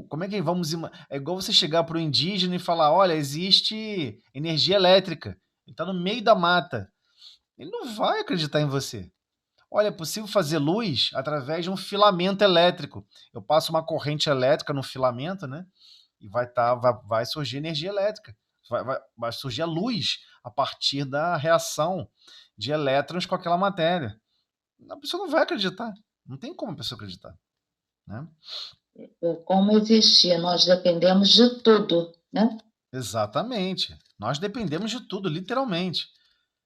Como é que vamos... É igual você chegar para o indígena e falar, olha, existe energia elétrica. Ele está no meio da mata. Ele não vai acreditar em você. Olha, é possível fazer luz através de um filamento elétrico. Eu passo uma corrente elétrica no filamento, né? E vai surgir energia elétrica. Vai surgir a luz a partir da reação de elétrons com aquela matéria. a pessoa não vai acreditar. Não tem como a pessoa acreditar, né? Como existir, nós dependemos de tudo, né? Exatamente. Nós dependemos de tudo, literalmente.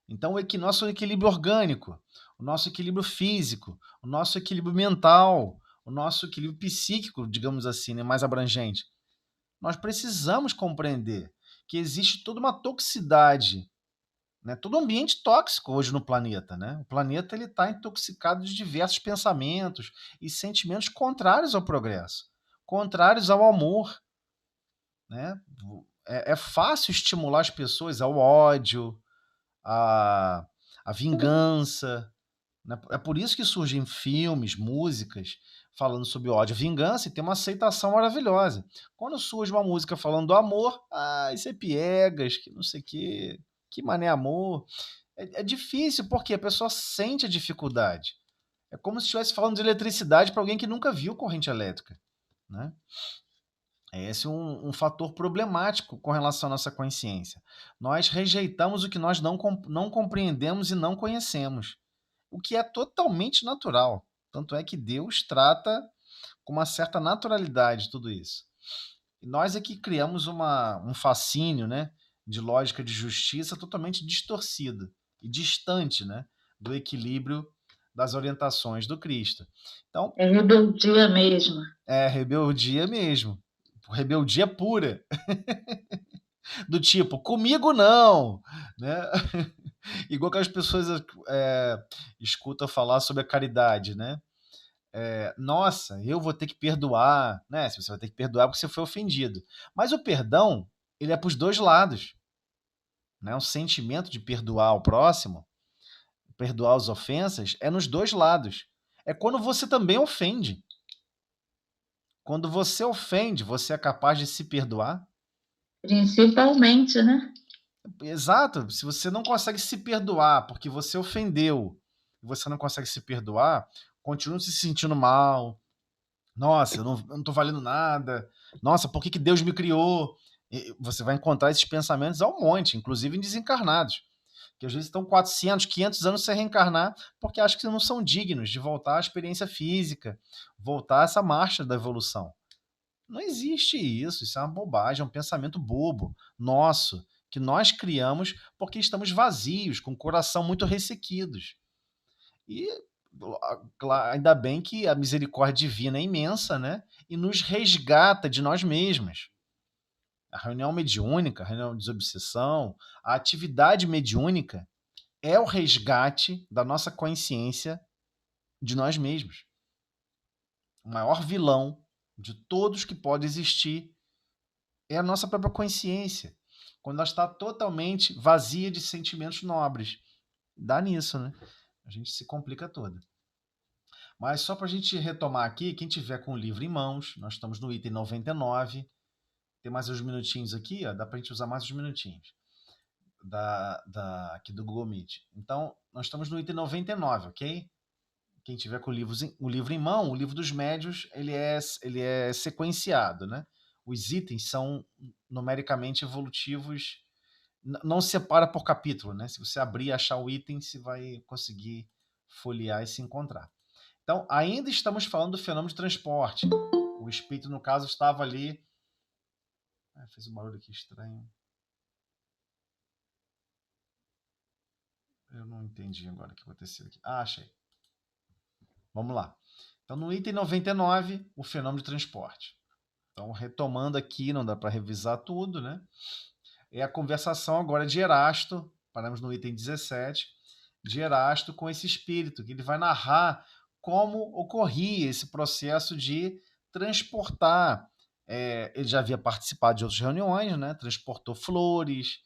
Então, nosso equilíbrio orgânico, o nosso equilíbrio físico, o nosso equilíbrio mental, o nosso equilíbrio psíquico, digamos assim, né, mais abrangente, nós precisamos compreender que existe toda uma toxicidade, né, todo um ambiente tóxico hoje no planeta. Né? O planeta está intoxicado de diversos pensamentos e sentimentos contrários ao progresso, contrários ao amor. Né? É fácil estimular as pessoas ao ódio, a vingança. Né? É por isso que surgem filmes, músicas falando sobre ódio, vingança, e tem uma aceitação maravilhosa. Quando surge uma música falando do amor, isso é piegas, que não sei o quê, que mané amor. É difícil porque a pessoa sente a dificuldade. É como se estivesse falando de eletricidade para alguém que nunca viu corrente elétrica. Né? Esse é um fator problemático com relação à nossa consciência. Nós rejeitamos o que nós não compreendemos e não conhecemos, o que é totalmente natural. Tanto é que Deus trata com uma certa naturalidade tudo isso. E nós é que criamos um fascínio, né, de lógica de justiça totalmente distorcida e distante, né, do equilíbrio das orientações do Cristo. Então, É rebeldia mesmo. é rebeldia mesmo. Rebeldia pura. Do tipo, comigo não, né? Igual que as pessoas escutam falar sobre a caridade, né? Nossa, eu vou ter que perdoar, né? Você vai ter que perdoar porque você foi ofendido. Mas o perdão, ele é para os dois lados, né? O sentimento de perdoar o próximo, perdoar as ofensas, é nos dois lados. É quando você também ofende. Quando você ofende, você é capaz de se perdoar? Principalmente, né? Exato. Se você não consegue se perdoar porque você ofendeu, e você não consegue se perdoar, continua se sentindo mal. Nossa, eu não tô valendo nada. Nossa, por que Deus me criou? E você vai encontrar esses pensamentos ao monte, inclusive em desencarnados, que às vezes estão 400, 500 anos sem reencarnar porque acham que não são dignos de voltar à experiência física, voltar a essa marcha da evolução. Não existe isso é uma bobagem, é um pensamento bobo, nosso, que nós criamos porque estamos vazios, com o coração muito ressequidos. E ainda bem que a misericórdia divina é imensa, né? E nos resgata de nós mesmos. A reunião mediúnica, a reunião de desobsessão, a atividade mediúnica é o resgate da nossa consciência de nós mesmos. O maior vilão de todos que pode existir é a nossa própria consciência, quando ela está totalmente vazia de sentimentos nobres. Dá nisso, né? A gente se complica toda. Mas só para a gente retomar aqui, quem tiver com o livro em mãos, nós estamos no item 99. Tem mais uns minutinhos aqui, ó, dá para a gente usar mais uns minutinhos aqui do Google Meet. Então, nós estamos no item 99, ok? Quem tiver com o livro em mão, o livro dos médios, ele é sequenciado, né? Os itens são numericamente evolutivos, não separa por capítulo, né? Se você abrir e achar o item, você vai conseguir folhear e se encontrar. Então, ainda estamos falando do fenômeno de transporte. O espírito, no caso, estava ali. Fez um barulho aqui estranho. Eu não entendi agora o que aconteceu aqui. Achei. Vamos lá. Então, no item 99, o fenômeno de transporte. Então, retomando aqui, não dá para revisar tudo, né? É a conversação agora de Erasto, paramos no item 17, de Erasto com esse espírito, que ele vai narrar como ocorria esse processo de transportar. Ele já havia participado de outras reuniões, né? Transportou flores.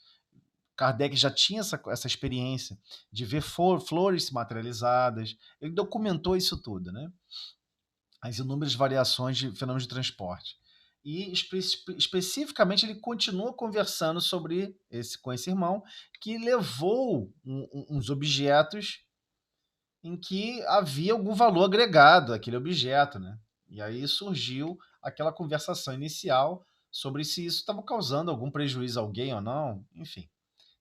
Kardec já tinha essa experiência de ver flores materializadas. Ele documentou isso tudo, né? As inúmeras variações de fenômenos de transporte. E especificamente ele continua conversando com esse irmão que levou uns objetos em que havia algum valor agregado àquele objeto, né? E aí surgiu aquela conversação inicial sobre se isso estava causando algum prejuízo a alguém ou não, enfim.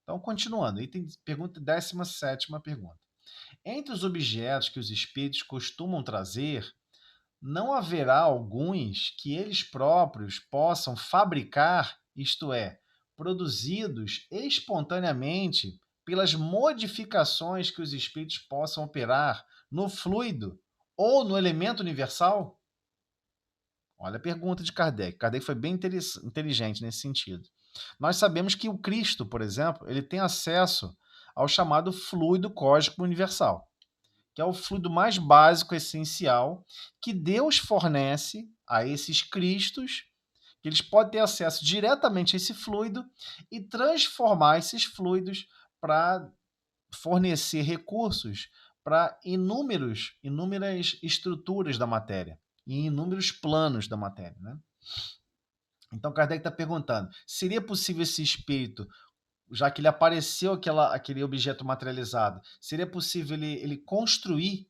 Então, continuando, pergunta 17ª pergunta. Entre os objetos que os espíritos costumam trazer, não haverá alguns que eles próprios possam fabricar, isto é, produzidos espontaneamente pelas modificações que os espíritos possam operar no fluido ou no elemento universal? Olha a pergunta de Kardec. Kardec foi bem inteligente nesse sentido. Nós sabemos que o Cristo, por exemplo, ele tem acesso ao chamado fluido cósmico universal, que é o fluido mais básico, essencial, que Deus fornece a esses Cristos, que eles podem ter acesso diretamente a esse fluido e transformar esses fluidos para fornecer recursos para inúmeras estruturas da matéria e inúmeros planos da matéria, né? Então Kardec está perguntando, seria possível esse espírito, já que ele apareceu aquele objeto materializado, seria possível ele construir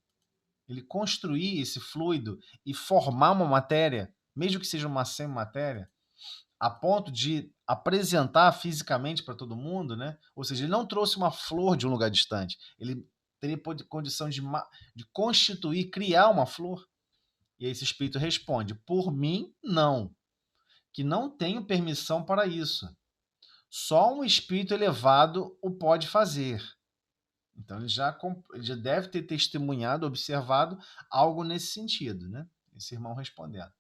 esse fluido e formar uma matéria, mesmo que seja uma semimatéria, a ponto de apresentar fisicamente para todo mundo, né? Ou seja, ele não trouxe uma flor de um lugar distante, ele teria condição de constituir, criar uma flor. E aí esse espírito responde, por mim, não, que não tenho permissão para isso. Só um espírito elevado o pode fazer. Então ele já deve ter testemunhado, observado algo nesse sentido, né? Esse irmão respondendo.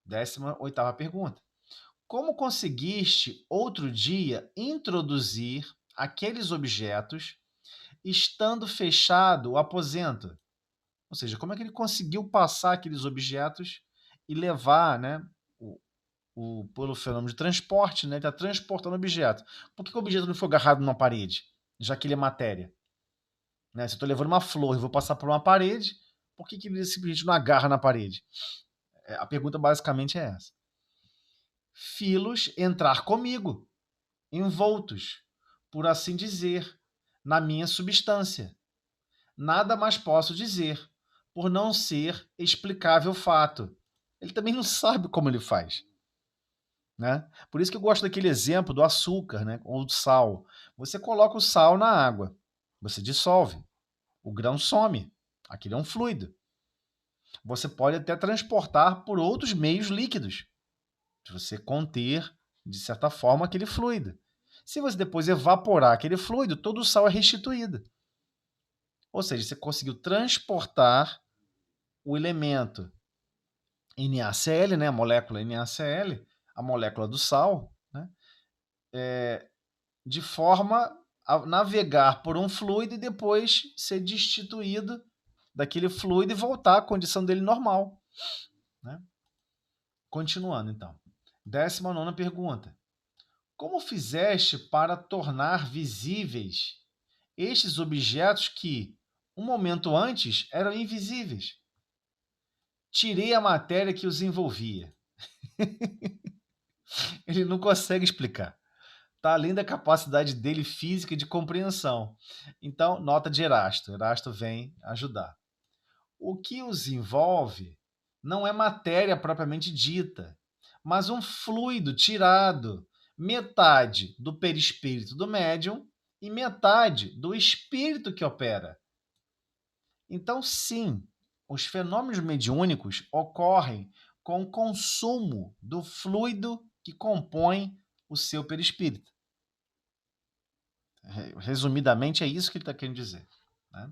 18ª pergunta. Como conseguiste outro dia introduzir aqueles objetos estando fechado o aposento? Ou seja, como é que ele conseguiu passar aqueles objetos e levar, né, pelo fenômeno de transporte, né, ele está transportando objeto. Por que o objeto não foi agarrado numa parede, já que ele é matéria? Né? Se eu estou levando uma flor e vou passar por uma parede, por que ele simplesmente não agarra na parede? A pergunta basicamente é essa. Filos entrar comigo, envoltos, por assim dizer, na minha substância. Nada mais posso dizer, por não ser explicável fato. Ele também não sabe como ele faz. Né? Por isso que eu gosto daquele exemplo do açúcar, né? Ou do sal. Você coloca o sal na água, você dissolve, o grão some, aquilo é um fluido. Você pode até transportar por outros meios líquidos, se você conter, de certa forma, aquele fluido. Se você depois evaporar aquele fluido, todo o sal é restituído. Ou seja, você conseguiu transportar o elemento NaCl, né? A molécula NaCl, a molécula do sal, né? De forma a navegar por um fluido e depois ser destituído daquele fluido e voltar à condição dele normal. Né? Continuando, então. 19ª pergunta. Como fizeste para tornar visíveis estes objetos que, um momento antes, eram invisíveis? Tirei a matéria que os envolvia. Ele não consegue explicar. Está além da capacidade dele física e de compreensão. Então, nota de Erasto. Erasto vem ajudar. O que os envolve não é matéria propriamente dita, mas um fluido tirado, metade do perispírito do médium e metade do espírito que opera. Então, sim, os fenômenos mediúnicos ocorrem com o consumo do fluido que compõe o seu perispírito. Resumidamente, é isso que ele está querendo dizer. Né?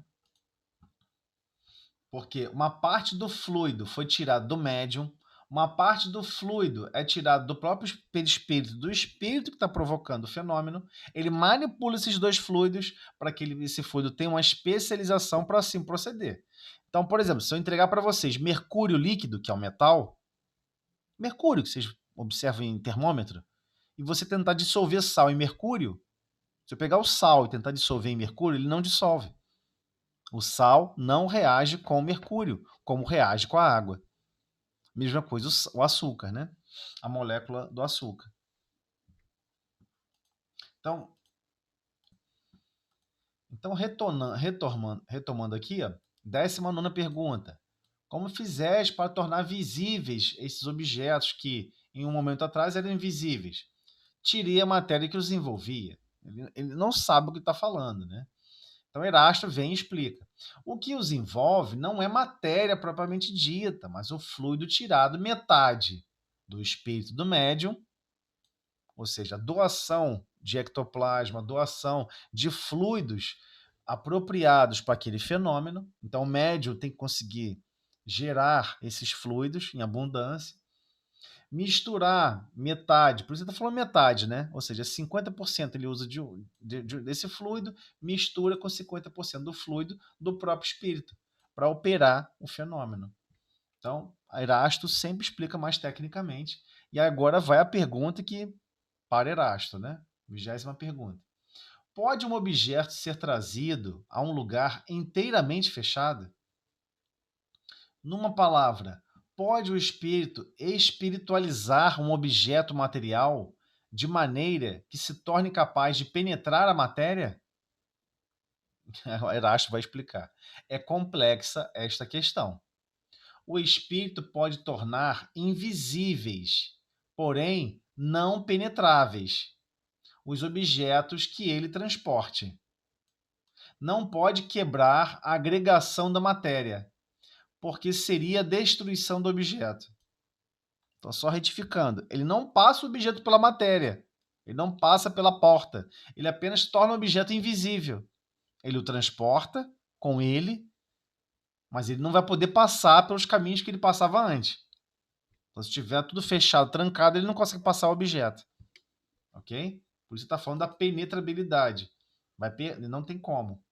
Porque uma parte do fluido foi tirada do médium, uma parte do fluido é tirado do próprio perispírito, do espírito que está provocando o fenômeno. Ele manipula esses dois fluidos para que esse fluido tenha uma especialização para assim proceder. Então, por exemplo, se eu entregar para vocês mercúrio líquido, que é o metal, mercúrio que vocês observam em termômetro, e você tentar dissolver sal em mercúrio, se eu pegar o sal e tentar dissolver em mercúrio, ele não dissolve. O sal não reage com o mercúrio, como reage com a água. Mesma coisa o açúcar, né? A molécula do açúcar. Então retomando aqui, ó, 19ª pergunta. Como fizeste para tornar visíveis esses objetos que, em um momento atrás, eram invisíveis? Tirei a matéria que os envolvia. Ele não sabe o que está falando, né? Então, Erasto vem e explica. O que os envolve não é matéria propriamente dita, mas o fluido tirado metade do espírito do médium, ou seja, a doação de ectoplasma, doação de fluidos apropriados para aquele fenômeno. Então, o médium tem que conseguir gerar esses fluidos em abundância, misturar metade, por isso ele está falando metade, né? Ou seja, 50% ele usa desse fluido, mistura com 50% do fluido do próprio espírito, para operar o fenômeno. Então, Erasto sempre explica mais tecnicamente. E agora vai a pergunta que, para Erasto, né? 20ª pergunta. Pode um objeto ser trazido a um lugar inteiramente fechado? Numa palavra, pode o espírito espiritualizar um objeto material de maneira que se torne capaz de penetrar a matéria? Erasto vai explicar. É complexa esta questão. O espírito pode tornar invisíveis, porém não penetráveis, os objetos que ele transporte. Não pode quebrar a agregação da matéria, porque seria a destruição do objeto. Então, só retificando, ele não passa o objeto pela matéria, ele não passa pela porta, ele apenas torna o objeto invisível. Ele o transporta com ele, mas ele não vai poder passar pelos caminhos que ele passava antes. Então, se tiver tudo fechado, trancado, ele não consegue passar o objeto. Ok? Por isso está falando da penetrabilidade. Ele não tem como.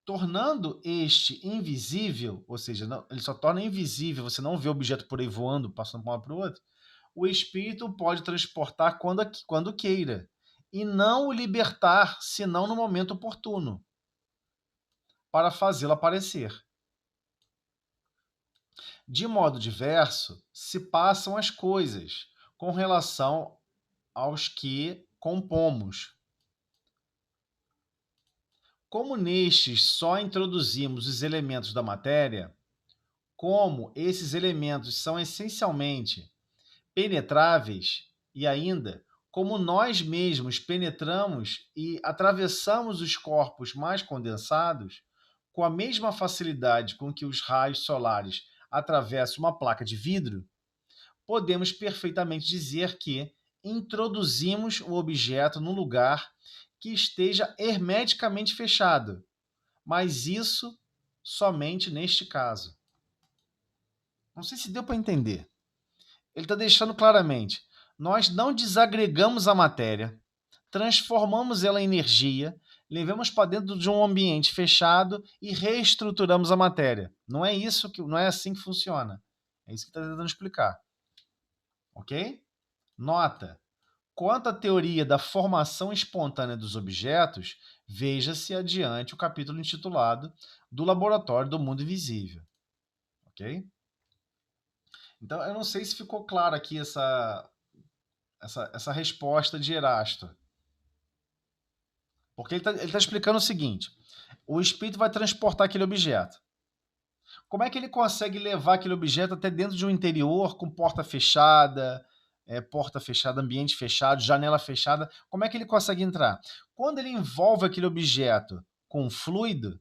Tornando este invisível, ou seja, ele só torna invisível, você não vê o objeto por aí voando, passando de um lado para o outro, o espírito pode transportar quando queira, e não o libertar, senão no momento oportuno, para fazê-lo aparecer. De modo diverso, se passam as coisas com relação aos que compomos. Como nestes só introduzimos os elementos da matéria, como esses elementos são essencialmente penetráveis e ainda como nós mesmos penetramos e atravessamos os corpos mais condensados com a mesma facilidade com que os raios solares atravessam uma placa de vidro, podemos perfeitamente dizer que introduzimos o objeto num lugar que esteja hermeticamente fechado, mas isso somente neste caso. Não sei se deu para entender. Ele está deixando claramente, nós não desagregamos a matéria, transformamos ela em energia, levamos para dentro de um ambiente fechado e reestruturamos a matéria. Não é isso não é assim que funciona. É isso que está tentando explicar. Ok? Nota. Quanto à teoria da formação espontânea dos objetos, veja-se adiante o capítulo intitulado Do Laboratório do Mundo Invisível. Ok? Então, eu não sei se ficou claro aqui essa resposta de Erasto. Porque ele tá explicando o seguinte: o espírito vai transportar aquele objeto. Como é que ele consegue levar aquele objeto até dentro de um interior com porta fechada, ambiente fechado, janela fechada? Como é que ele consegue entrar? Quando ele envolve aquele objeto com fluido,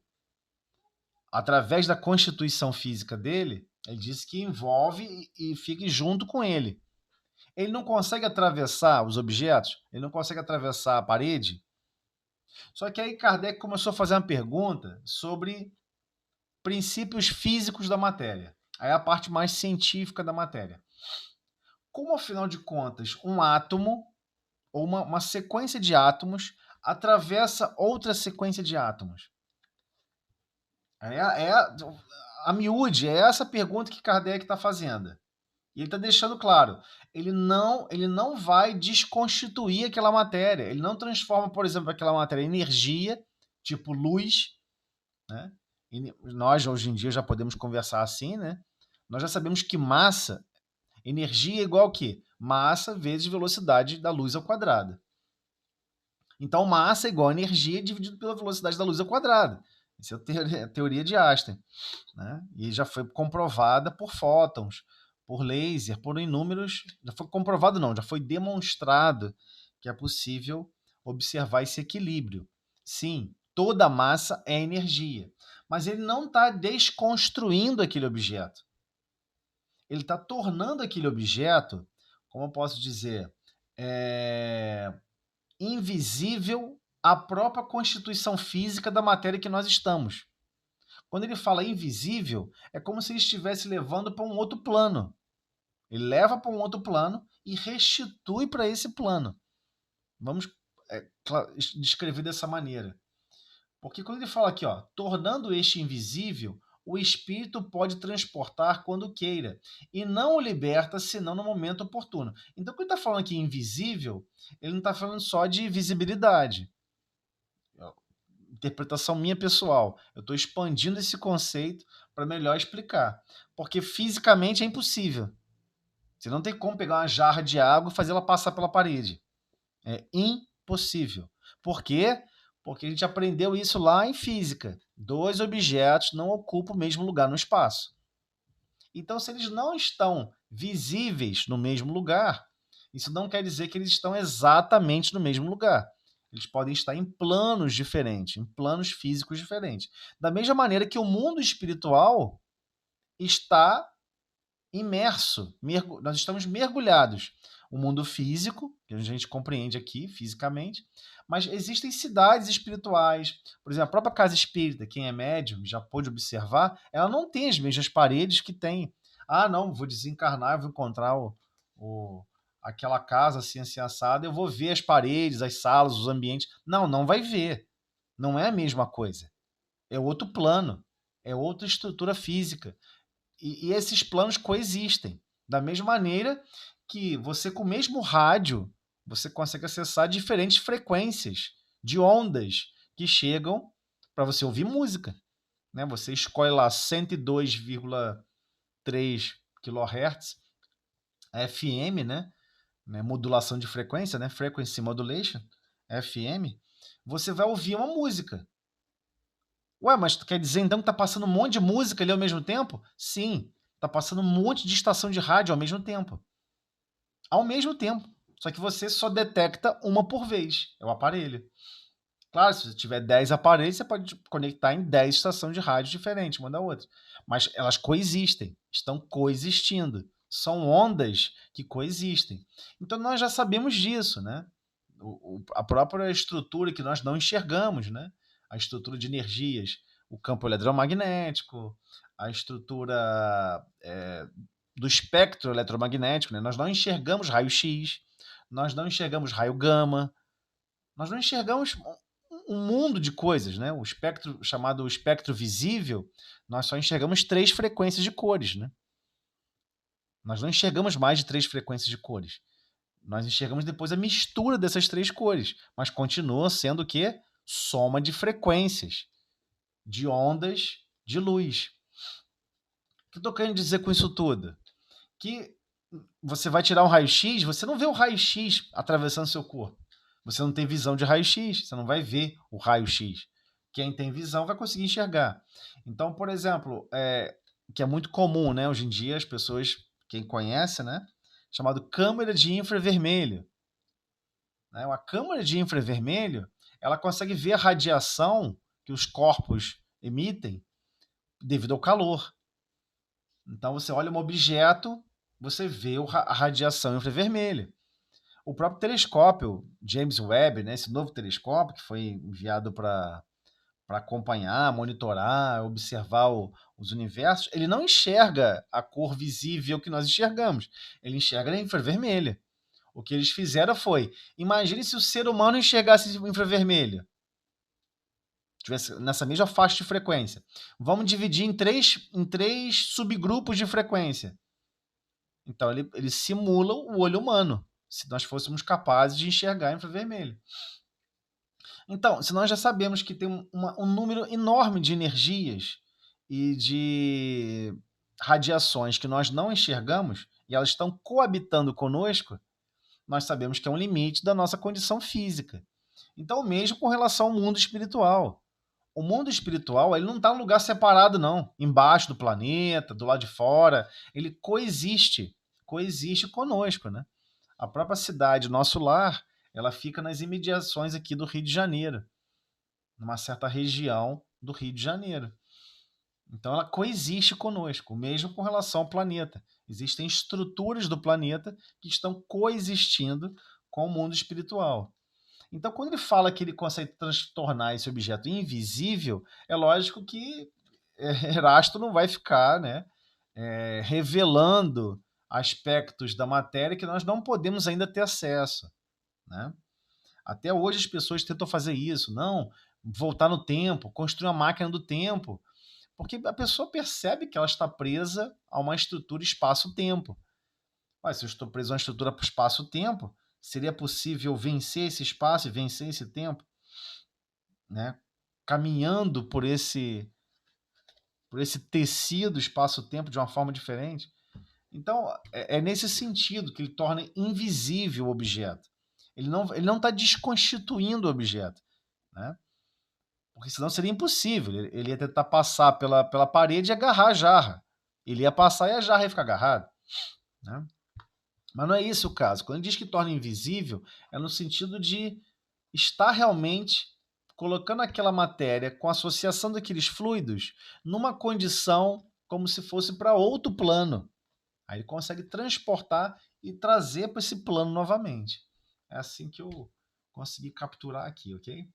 através da constituição física dele, ele diz que envolve e fica junto com ele. Ele não consegue atravessar os objetos, ele não consegue atravessar a parede. Só que aí Kardec começou a fazer uma pergunta sobre princípios físicos da matéria. Aí é a parte mais científica da matéria. Como, afinal de contas, um átomo ou uma sequência de átomos atravessa outra sequência de átomos? A miúde, é essa pergunta que Kardec está fazendo. E ele está deixando claro, ele não vai desconstituir aquela matéria, ele não transforma, por exemplo, aquela matéria em energia, tipo luz, né? E nós, hoje em dia, já podemos conversar assim, né? Nós já sabemos que massa, energia é igual a quê? Massa vezes velocidade da luz ao quadrado. Então, massa é igual a energia dividido pela velocidade da luz ao quadrado. Essa é a teoria de Einstein, né? E já foi comprovada por fótons, por laser, por inúmeros... Já foi comprovado não, já foi demonstrado que é possível observar esse equilíbrio. Sim, Toda massa é energia. Mas ele não está desconstruindo aquele objeto. Ele está tornando aquele objeto, como eu posso dizer, invisível à própria constituição física da matéria que nós estamos. Quando ele fala invisível, é como se ele estivesse levando para um outro plano. Ele leva para um outro plano e restitui para esse plano. Vamos descrever dessa maneira. Porque quando ele fala aqui, ó, tornando este invisível, o espírito pode transportar quando queira, e não o liberta senão no momento oportuno. Então, quando ele está falando aqui invisível, ele não está falando só de visibilidade. Interpretação minha pessoal. Eu estou expandindo esse conceito para melhor explicar. Porque fisicamente é impossível. Você não tem como pegar uma jarra de água e fazer ela passar pela parede. É impossível. Por quê? Porque a gente aprendeu isso lá em física. 2 objetos não ocupam o mesmo lugar no espaço. Então, se eles não estão visíveis no mesmo lugar, isso não quer dizer que eles estão exatamente no mesmo lugar. Eles podem estar em planos diferentes, em planos físicos diferentes. Da mesma maneira que o mundo espiritual está imerso, nós estamos mergulhados. O mundo físico, que a gente compreende aqui fisicamente, mas existem cidades espirituais. Por exemplo, a própria casa espírita, quem é médium já pôde observar, ela não tem as mesmas paredes que tem. Ah, não, vou desencarnar, vou encontrar aquela casa assim assada, eu vou ver as paredes, as salas, os ambientes. Não, não vai ver. Não é a mesma coisa. É outro plano, é outra estrutura física. E esses planos coexistem. Da mesma maneira que você, com o mesmo rádio, você consegue acessar diferentes frequências de ondas que chegam para você ouvir música. Né? Você escolhe lá 102,3 kHz, FM, né? Modulação de frequência, né? Frequency Modulation, FM. Você vai ouvir uma música. Ué, mas tu quer dizer então que tá passando um monte de música ali ao mesmo tempo? Sim, tá passando um monte de estação de rádio ao mesmo tempo. Ao mesmo tempo. Só que você só detecta uma por vez. É o aparelho. Claro, se você tiver 10 aparelhos, você pode conectar em 10 estações de rádio diferentes, uma da outra. Mas elas coexistem, estão coexistindo. São ondas que coexistem. Então nós já sabemos disso, né? A própria estrutura que nós não enxergamos, né? A estrutura de energias, o campo eletromagnético, a estrutura do espectro eletromagnético, né? Nós não enxergamos raio-x, nós não enxergamos raio gama, nós não enxergamos um mundo de coisas, né? O espectro chamado espectro visível, nós só enxergamos 3 frequências de cores, né? Nós não enxergamos mais de 3 frequências de cores. Nós enxergamos depois a mistura dessas 3 cores, mas continua sendo o quê? Soma de frequências, de ondas de luz. O que eu estou querendo dizer com isso tudo? Que você vai tirar um raio-x, você não vê o raio-x atravessando seu corpo. Você não tem visão de raio-x, você não vai ver o raio-x. Quem tem visão vai conseguir enxergar. Então, por exemplo, que é muito comum, né? Hoje em dia, as pessoas, quem conhece, né? Chamado câmera de infravermelho. Né? Uma câmera de infravermelho, ela consegue ver a radiação que os corpos emitem devido ao calor. Então, você olha um objeto, você vê a radiação infravermelha. O próprio telescópio James Webb, né, esse novo telescópio que foi enviado para acompanhar, monitorar, observar os universos, ele não enxerga a cor visível que nós enxergamos. Ele enxerga a infravermelha. O que eles fizeram foi, imagine se o ser humano enxergasse infravermelho. Tivesse nessa mesma faixa de frequência. Vamos dividir em três subgrupos de frequência. Então, ele simula o olho humano, se nós fôssemos capazes de enxergar infravermelho. Então, se nós já sabemos que tem um número enorme de energias e de radiações que nós não enxergamos, e elas estão coabitando conosco, nós sabemos que é um limite da nossa condição física. Então, o mesmo com relação ao mundo espiritual. O mundo espiritual, ele não está em um lugar separado, não. Embaixo do planeta, do lado de fora. Ele coexiste conosco, né? A própria cidade, nosso lar, ela fica nas imediações aqui do Rio de Janeiro. numa certa região do Rio de Janeiro. Então ela coexiste conosco, mesmo com relação ao planeta. Existem estruturas do planeta que estão coexistindo com o mundo espiritual. Então, quando ele fala que ele consegue tornar esse objeto invisível, é lógico que Erasto não vai ficar, né, revelando aspectos da matéria que nós não podemos ainda ter acesso, né? Até hoje as pessoas tentam fazer isso, não, voltar no tempo, construir uma máquina do tempo, porque a pessoa percebe que ela está presa a uma estrutura espaço-tempo. Mas se eu estou preso a uma estrutura espaço-tempo, seria possível vencer esse espaço e vencer esse tempo, né? Caminhando por esse tecido espaço-tempo de uma forma diferente. Então, é nesse sentido que ele torna invisível o objeto. Ele não está desconstituindo o objeto, né? Porque senão seria impossível. Ele ia tentar passar pela parede e agarrar a jarra. Ele ia passar e a jarra ia ficar agarrada, né? Mas não é esse o caso. Quando ele diz que torna invisível, é no sentido de estar realmente colocando aquela matéria com a associação daqueles fluidos numa condição como se fosse para outro plano. Aí ele consegue transportar e trazer para esse plano novamente. É assim que eu consegui capturar aqui, ok?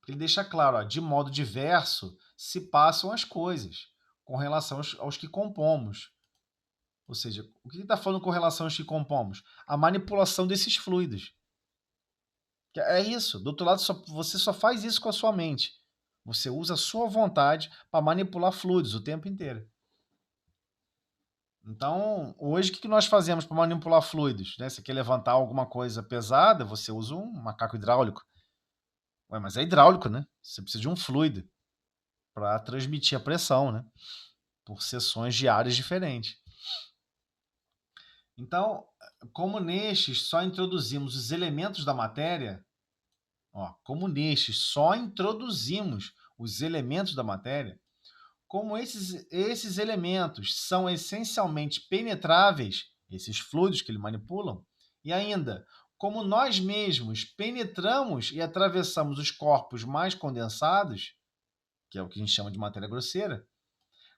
Ele deixa claro, ó, de modo diverso se passam as coisas com relação aos que compomos. Ou seja, o que ele está falando com relação aos que compomos? A manipulação desses fluidos. É isso. Do outro lado, você só faz isso com a sua mente. Você usa a sua vontade para manipular fluidos o tempo inteiro. Então, hoje, o que nós fazemos para manipular fluidos? Né? Você quer levantar alguma coisa pesada, você usa um macaco hidráulico. Ué, mas é hidráulico, né? Você precisa de um fluido para transmitir a pressão, né? Por seções de áreas diferentes. Então, como nestes só introduzimos os elementos da matéria, como nestes só introduzimos os elementos da matéria, como esses elementos são essencialmente penetráveis, esses fluidos que ele manipulam, e ainda, como nós mesmos penetramos e atravessamos os corpos mais condensados, que é o que a gente chama de matéria grosseira,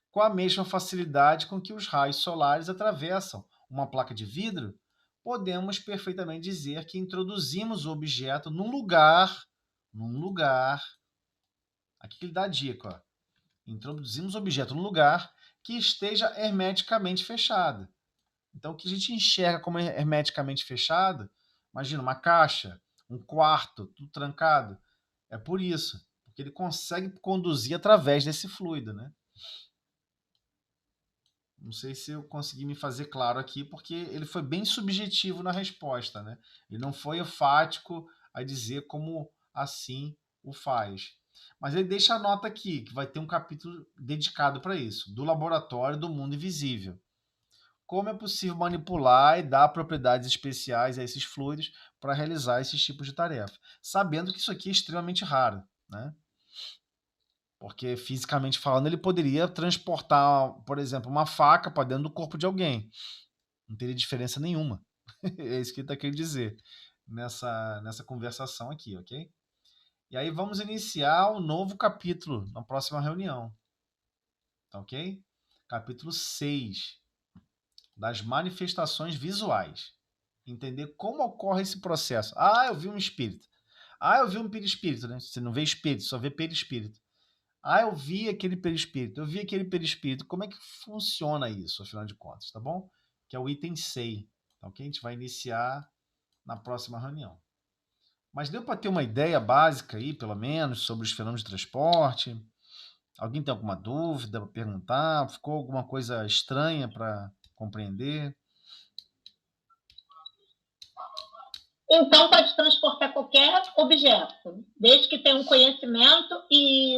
com a mesma facilidade com que os raios solares atravessam uma placa de vidro, podemos perfeitamente dizer que introduzimos o objeto num lugar, aqui ele dá a dica, ó, introduzimos o objeto num lugar que esteja hermeticamente fechado. Então, o que a gente enxerga como hermeticamente fechado, imagina uma caixa, um quarto, tudo trancado, é por isso, porque ele consegue conduzir através desse fluido, né? Não sei se eu consegui me fazer claro aqui, porque ele foi bem subjetivo na resposta, né? Ele não foi enfático a dizer como assim o faz. Mas ele deixa a nota aqui, que vai ter um capítulo dedicado para isso, do laboratório do mundo invisível. Como é possível manipular e dar propriedades especiais a esses fluidos para realizar esses tipos de tarefa, sabendo que isso aqui é extremamente raro, né? Porque, fisicamente falando, ele poderia transportar, por exemplo, uma faca para dentro do corpo de alguém. Não teria diferença nenhuma. É isso que ele está querendo dizer nessa conversação aqui, ok? E aí vamos iniciar um novo capítulo na próxima reunião. Tá ok? Capítulo 6, das manifestações visuais. Entender como ocorre esse processo. Ah, eu vi um espírito. Ah, eu vi um perispírito, né? Você não vê espírito, só vê perispírito. Ah, eu vi aquele perispírito, eu vi aquele perispírito. Como é que funciona isso, afinal de contas, tá bom? Que é o item 6, tá ok? A gente vai iniciar na próxima reunião. Mas deu para ter uma ideia básica aí, pelo menos, sobre os fenômenos de transporte? Alguém tem alguma dúvida para perguntar? Ficou alguma coisa estranha para compreender? Então, pode transportar qualquer objeto, desde que tenha um conhecimento e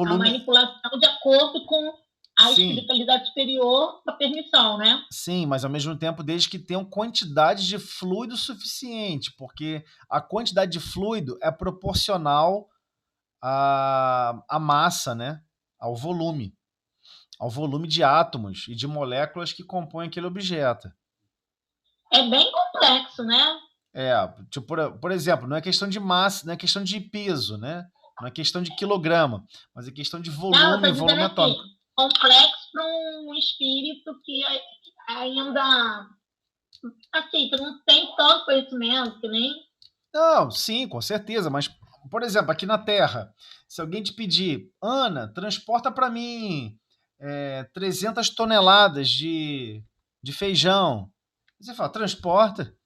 a manipulação de acordo com a espiritualidade superior, a permissão, né? Sim, mas ao mesmo tempo, desde que tenham quantidade de fluido suficiente, porque a quantidade de fluido é proporcional à massa, né? Ao volume de átomos e de moléculas que compõem aquele objeto. É bem complexo, né? É, tipo, por exemplo, não é questão de massa, não é questão de peso, né? Não é questão de quilograma, mas é questão de Não, eu volume, estou dizendo volume assim, atômico. complexo para um espírito que ainda, assim, que não tem tanto conhecimento, que nem... Não, sim, com certeza, mas, por exemplo, aqui na Terra, se alguém te pedir, Ana, transporta para mim 300 toneladas de feijão. Você fala, transporta,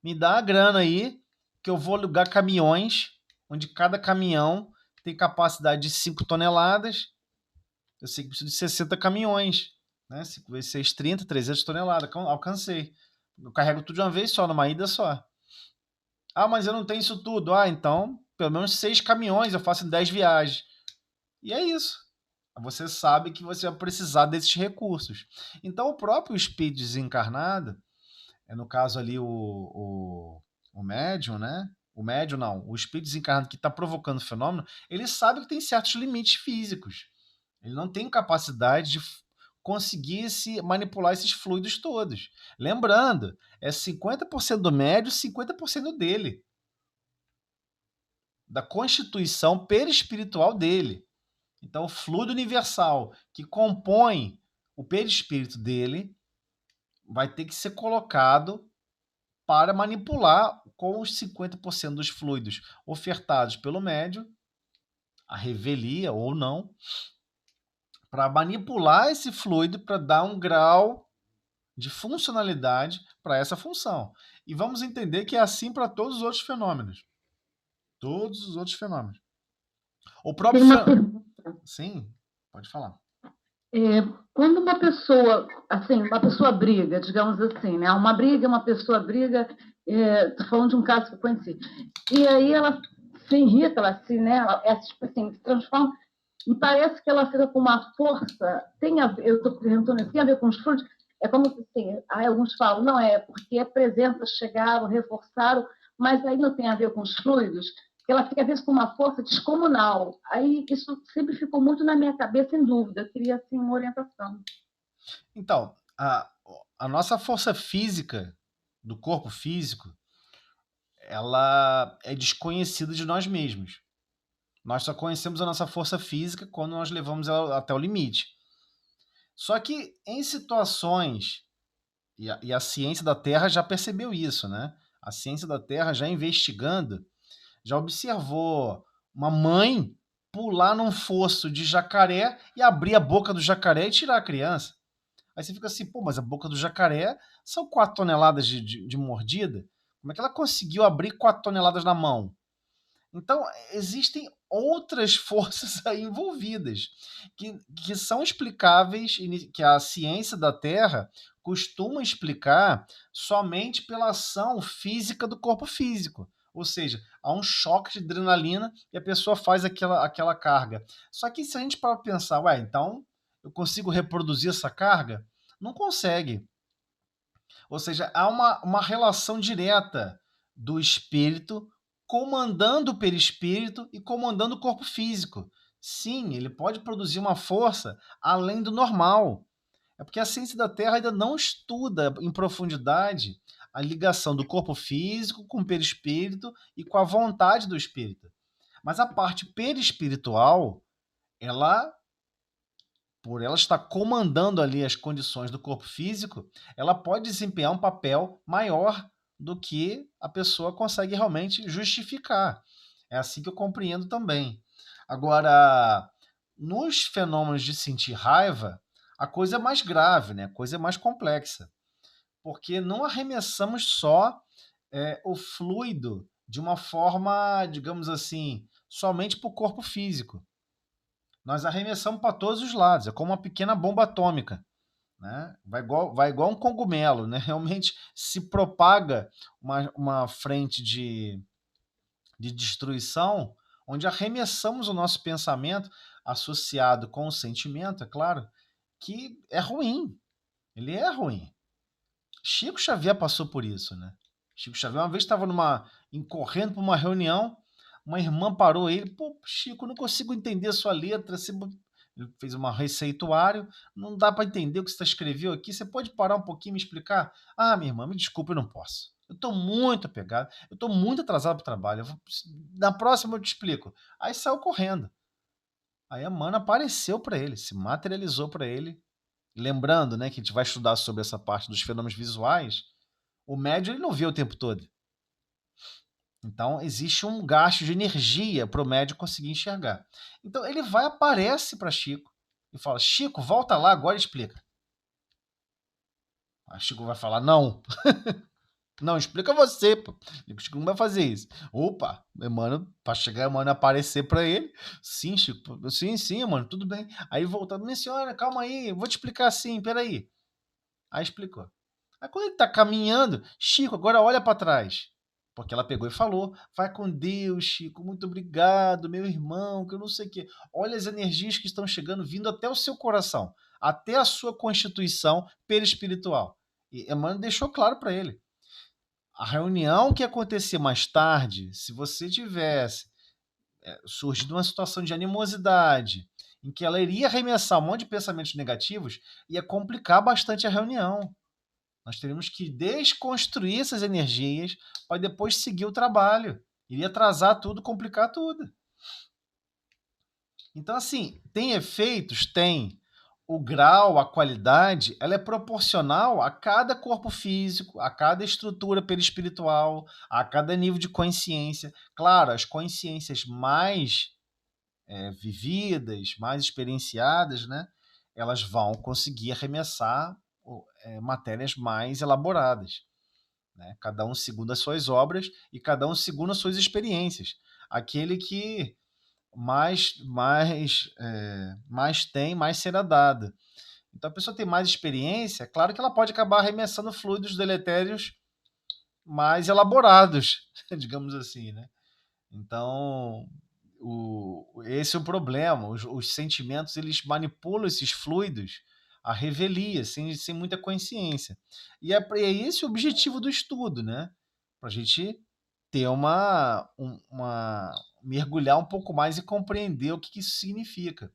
me dá a grana aí, que eu vou alugar caminhões, onde cada caminhão tem capacidade de 5 toneladas. Eu sei que preciso de 60 caminhões, né? 5 vezes 6, 30, 300 toneladas. Alcancei. Eu carrego tudo de uma vez só, numa ida só. Ah, mas eu não tenho isso tudo. Ah, então, pelo menos 6 caminhões, eu faço em 10 viagens. E é isso. Você sabe que você vai precisar desses recursos. Então, o próprio espírito desencarnado, no caso ali o médium, né? O médium não, o espírito desencarnado que está provocando o fenômeno, ele sabe que tem certos limites físicos. Ele não tem capacidade de conseguir manipular esses fluidos todos. Lembrando, é 50% do médium, 50% dele, da constituição perispiritual dele. Então, o fluido universal que compõe o perispírito dele vai ter que ser colocado para manipular com os 50% dos fluidos ofertados pelo médium, a revelia ou não, para manipular esse fluido para dar um grau de funcionalidade para essa função. E vamos entender que é assim para todos os outros fenômenos. Todos os outros fenômenos. O Tem próprio uma pergunta. Sim, pode falar. Quando uma pessoa, assim, uma pessoa briga, digamos assim, né? Uma pessoa briga, tô falando de um caso que eu conheci, e aí ela se irrita, ela se, né? Ela, tipo assim, se transforma, e parece que ela fica com uma força, eu estou perguntando, tem a ver com os frutos, é como assim, aí alguns falam, não é, porque presenças chegaram, reforçaram, mas aí não tem a ver com os fluidos, que ela fica, às vezes, com uma força descomunal. Aí isso sempre ficou muito na minha cabeça, em dúvida. Eu queria, assim, uma orientação. Então, a nossa força física, do corpo físico, ela é desconhecida de nós mesmos. Nós só conhecemos a nossa força física quando nós levamos ela até o limite. Só que em situações, e a ciência da Terra já percebeu isso, né? A ciência da Terra já investigando, já observou uma mãe pular num fosso de jacaré e abrir a boca do jacaré e tirar a criança. Aí você fica assim, pô, mas a boca do jacaré são 4 toneladas de mordida? Como é que ela conseguiu abrir 4 toneladas na mão? Então, existem outras forças aí envolvidas que são explicáveis, que a ciência da Terra costuma explicar somente pela ação física do corpo físico. Ou seja, há um choque de adrenalina e a pessoa faz aquela carga. Só que se a gente para pensar, ué, então eu consigo reproduzir essa carga? Não consegue. Ou seja, há uma relação direta do espírito comandando o perispírito e comandando o corpo físico. Sim, ele pode produzir uma força além do normal. É porque a ciência da Terra ainda não estuda em profundidade a ligação do corpo físico com o perispírito e com a vontade do espírito. Mas a parte perispiritual, ela, por ela estar comandando ali as condições do corpo físico, ela pode desempenhar um papel maior do que a pessoa consegue realmente justificar. É assim que eu compreendo também. Agora, nos fenômenos de sentir raiva, a coisa é mais grave, né? A coisa é mais complexa, porque não arremessamos só o fluido de uma forma, digamos assim, somente para o corpo físico. Nós arremessamos para todos os lados, é como uma pequena bomba atômica, né? Vai igual um cogumelo, né? Realmente se propaga uma frente de destruição, onde arremessamos o nosso pensamento associado com o sentimento, é claro, que é ruim. Ele é ruim. Chico Xavier passou por isso, né? Chico Xavier uma vez estava correndo para uma reunião, uma irmã parou ele, pô, Chico, não consigo entender a sua letra, você Ele fez um receituário, não dá para entender o que você escreveu aqui, você pode parar um pouquinho e me explicar? Ah, minha irmã, me desculpa, eu não posso. Eu estou muito apegado, eu estou muito atrasado para o trabalho. Na próxima eu te explico. Aí saiu correndo. Aí a mana apareceu para ele, se materializou para ele. Lembrando, né, que a gente vai estudar sobre essa parte dos fenômenos visuais, o médium ele não vê o tempo todo. Então, existe um gasto de energia para o médium conseguir enxergar. Então, ele vai, aparece para Chico e fala: Chico, volta lá agora e explica. Aí Chico vai falar: não. Não, explica você, pô. O Chico não vai fazer isso. Opa, mano, para chegar, mano, aparecer para ele. Sim, Chico, sim, mano, tudo bem. Aí voltando: minha senhora, calma aí, eu vou te explicar assim, peraí. Aí explicou. Aí quando ele tá caminhando, Chico, agora olha para trás. Porque ela pegou e falou: vai com Deus, Chico, muito obrigado, meu irmão, que eu não sei o quê. Olha as energias que estão chegando, vindo até o seu coração, até a sua constituição perispiritual. E Emmanuel deixou claro para ele. A reunião que acontecer mais tarde, se você tivesse surgido uma situação de animosidade, em que ela iria arremessar um monte de pensamentos negativos, ia complicar bastante a reunião. Nós teríamos que desconstruir essas energias para depois seguir o trabalho. Iria atrasar tudo, complicar tudo. Então, assim, tem efeitos? Tem. O grau, a qualidade, ela é proporcional a cada corpo físico, a cada estrutura perispiritual, a cada nível de consciência. Claro, as consciências mais vividas, mais experienciadas, né, elas vão conseguir arremessar matérias mais elaboradas, né? Cada um segundo as suas obras e cada um segundo as suas experiências. Aquele que mais tem, mais será dado. Então a pessoa tem mais experiência, claro que ela pode acabar arremessando fluidos deletérios mais elaborados, digamos assim, né? Então, esse é o problema. Os sentimentos, eles manipulam esses fluidos à revelia, sem muita consciência. E é esse o objetivo do estudo, né? Para a gente ter mergulhar um pouco mais e compreender o que isso significa.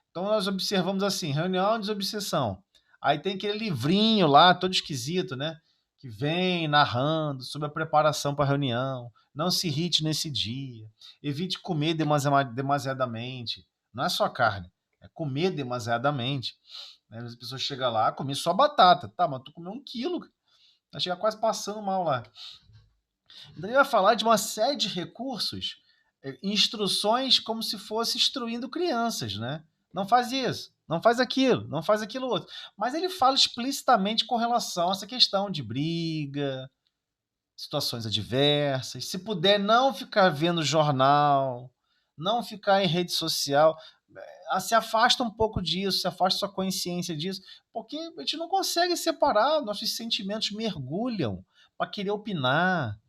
Então, nós observamos assim, reunião de desobsessão. Aí tem aquele livrinho lá, todo esquisito, né? Que vem narrando sobre a preparação para a reunião. Não se irrite nesse dia. Evite comer demasiadamente. Não é só carne, é comer demasiadamente. Né? As pessoas chegam lá, comer só batata. Tá, mas tu comeu 1 quilo. Vai chegar quase passando mal lá. Então ele vai falar de uma série de recursos, instruções como se fosse instruindo crianças, né? Não faz isso, não faz aquilo outro. Mas ele fala explicitamente com relação a essa questão de briga, situações adversas. Se puder não ficar vendo jornal, não ficar em rede social, se afasta um pouco disso, se afasta sua consciência disso, porque a gente não consegue separar, nossos sentimentos mergulham para querer opinar,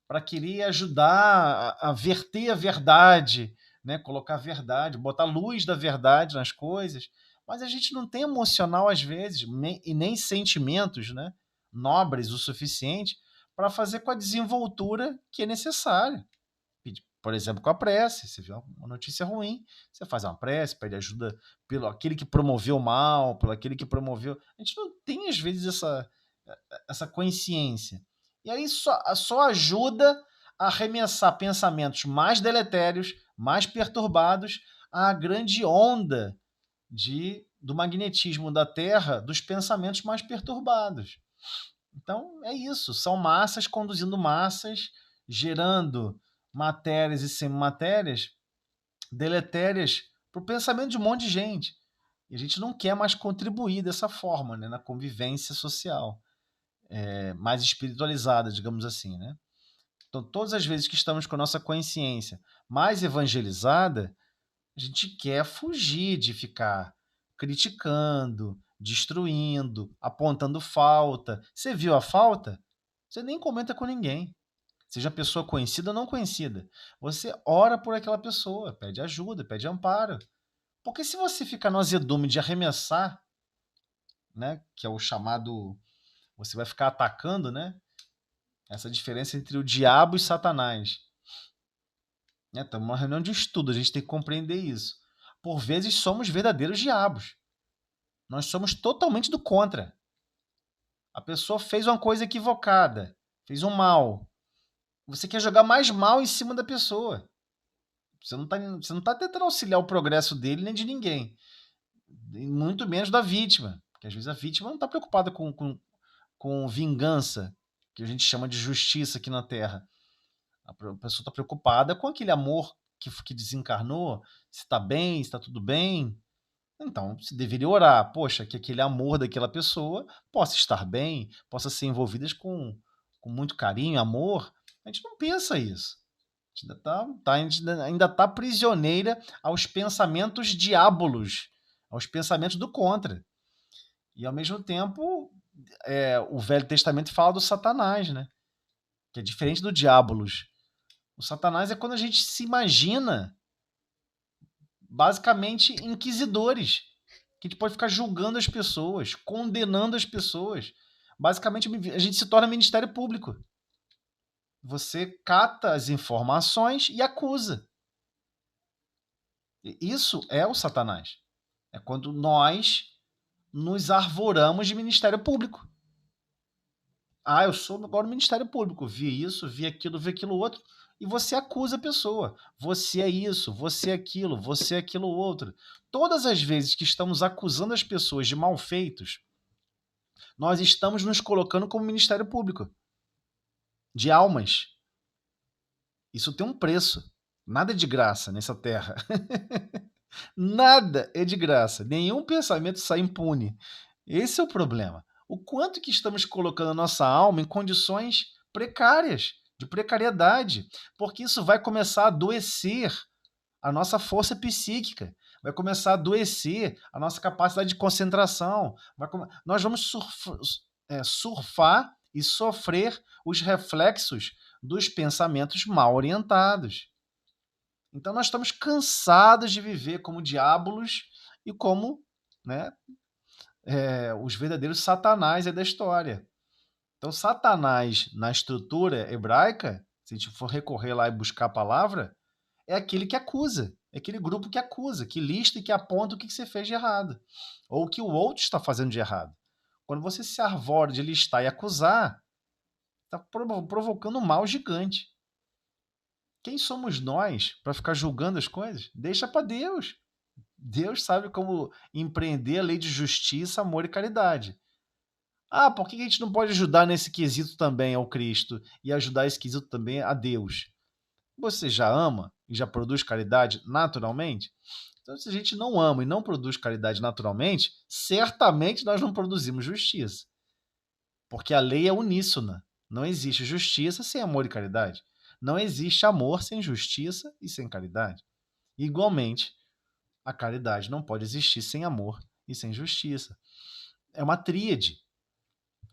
para querer ajudar a verter a verdade, né? Colocar a verdade, botar luz da verdade nas coisas. Mas a gente não tem emocional, às vezes, e nem sentimentos, né, nobres o suficiente para fazer com a desenvoltura que é necessária. Por exemplo, com a prece. Você vê uma notícia ruim, você faz uma prece, pede ajuda pelo aquele que promoveu o mal, pelo aquele que promoveu. A gente não tem, às vezes, essa consciência. E aí só ajuda a arremessar pensamentos mais deletérios, mais perturbados, à grande onda do magnetismo da Terra, dos pensamentos mais perturbados. Então é isso, são massas conduzindo massas, gerando matérias e semimatérias deletérias para o pensamento de um monte de gente. E a gente não quer mais contribuir dessa forma, né, na convivência social. Mais espiritualizada, digamos assim, né? Então, todas as vezes que estamos com a nossa consciência mais evangelizada, a gente quer fugir de ficar criticando, destruindo, apontando falta. Você viu a falta? Você nem comenta com ninguém. Seja pessoa conhecida ou não conhecida. Você ora por aquela pessoa, pede ajuda, pede amparo. Porque se você ficar no azedume de arremessar, né, que é o chamado, você vai ficar atacando, né? Essa diferença entre o diabo e Satanás. Estamos numa reunião de estudo, a gente tem que compreender isso. por vezes somos verdadeiros diabos. Nós somos totalmente do contra. A pessoa fez uma coisa equivocada, fez um mal. Você quer jogar mais mal em cima da pessoa. Você não tá tentando auxiliar o progresso dele nem de ninguém. E muito menos da vítima. Porque às vezes a vítima não está preocupada com vingança, que a gente chama de justiça aqui na Terra. A pessoa está preocupada com aquele amor que desencarnou, se está bem, se está tudo bem. Então, se deveria orar, poxa, que aquele amor daquela pessoa possa estar bem, possa ser envolvida com muito carinho, amor. A gente não pensa isso. A gente ainda tá prisioneira aos pensamentos diabolos, aos pensamentos do contra. E, ao mesmo tempo, o Velho Testamento fala do Satanás, né? Que é diferente do diabolos. O Satanás é quando a gente se imagina basicamente inquisidores, que a gente pode ficar julgando as pessoas, condenando as pessoas. Basicamente, a gente se torna ministério público. Você cata as informações e acusa. Isso é o Satanás. É quando nós nos arvoramos de ministério público. Ah, eu sou agora no Ministério Público. Vi isso, vi aquilo outro. E você acusa a pessoa. Você é isso, você é aquilo outro. Todas as vezes que estamos acusando as pessoas de malfeitos, nós estamos nos colocando como Ministério Público de almas. Isso tem um preço. Nada é de graça nessa terra. Nada é de graça. Nenhum pensamento sai impune. Esse é o problema. O quanto que estamos colocando a nossa alma em condições precárias, de precariedade, porque isso vai começar a adoecer a nossa força psíquica, vai começar a adoecer a nossa capacidade de concentração. Nós vamos surfar e sofrer os reflexos dos pensamentos mal orientados. Então nós estamos cansados de viver como diabolos e como, né, os verdadeiros satanás da história. Então Satanás, na estrutura hebraica, se a gente for recorrer lá e buscar a palavra, é aquele que acusa, é aquele grupo que acusa, que lista e que aponta o que você fez de errado, ou o que o outro está fazendo de errado. Quando você se arvora de listar e acusar, está provocando um mal gigante. Quem somos nós para ficar julgando as coisas? Deixa para Deus. Deus sabe como empreender a lei de justiça, amor e caridade. Ah, por que a gente não pode ajudar nesse quesito também ao Cristo e ajudar esse quesito também a Deus? Você já ama e já produz caridade naturalmente? Então, se a gente não ama e não produz caridade naturalmente, certamente nós não produzimos justiça. Porque a lei é uníssona. Não existe justiça sem amor e caridade. Não existe amor sem justiça e sem caridade. Igualmente, a caridade não pode existir sem amor e sem justiça. É uma tríade.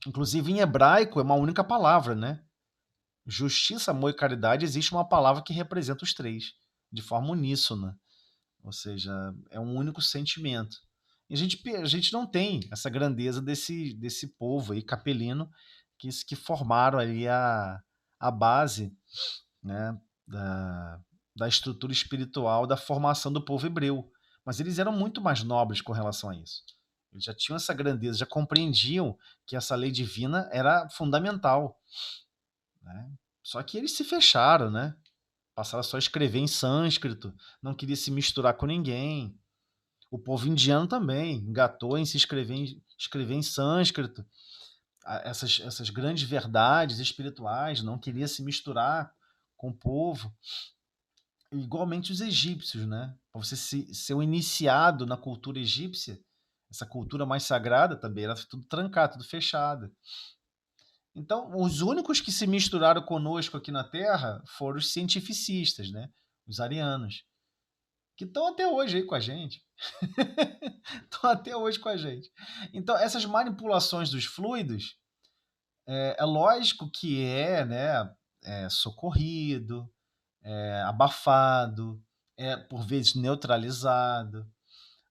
Inclusive, em hebraico, é uma única palavra, né? Justiça, amor e caridade, existe uma palavra que representa os três, de forma uníssona. Ou seja, é um único sentimento. E a gente não tem essa grandeza desse povo aí, capelino, que formaram ali a base, né, da estrutura espiritual da formação do povo hebreu. Mas eles eram muito mais nobres com relação a isso. Eles já tinham essa grandeza, já compreendiam que essa lei divina era fundamental, né? Só que eles se fecharam, né? Passaram só a escrever em sânscrito, não queria se misturar com ninguém. O povo indiano também engatou em se escrever em sânscrito. Essas grandes verdades espirituais, não queria se misturar com o povo. Igualmente os egípcios, né? Para você ser um iniciado na cultura egípcia, essa cultura mais sagrada também, era tudo trancado, tudo fechado. Então, os únicos que se misturaram conosco aqui na Terra foram os cientificistas, né? Os arianos, que estão até hoje aí com a gente. Estão até hoje com a gente. Então, essas manipulações dos fluidos, é lógico que né, socorrido, abafado, por vezes neutralizado,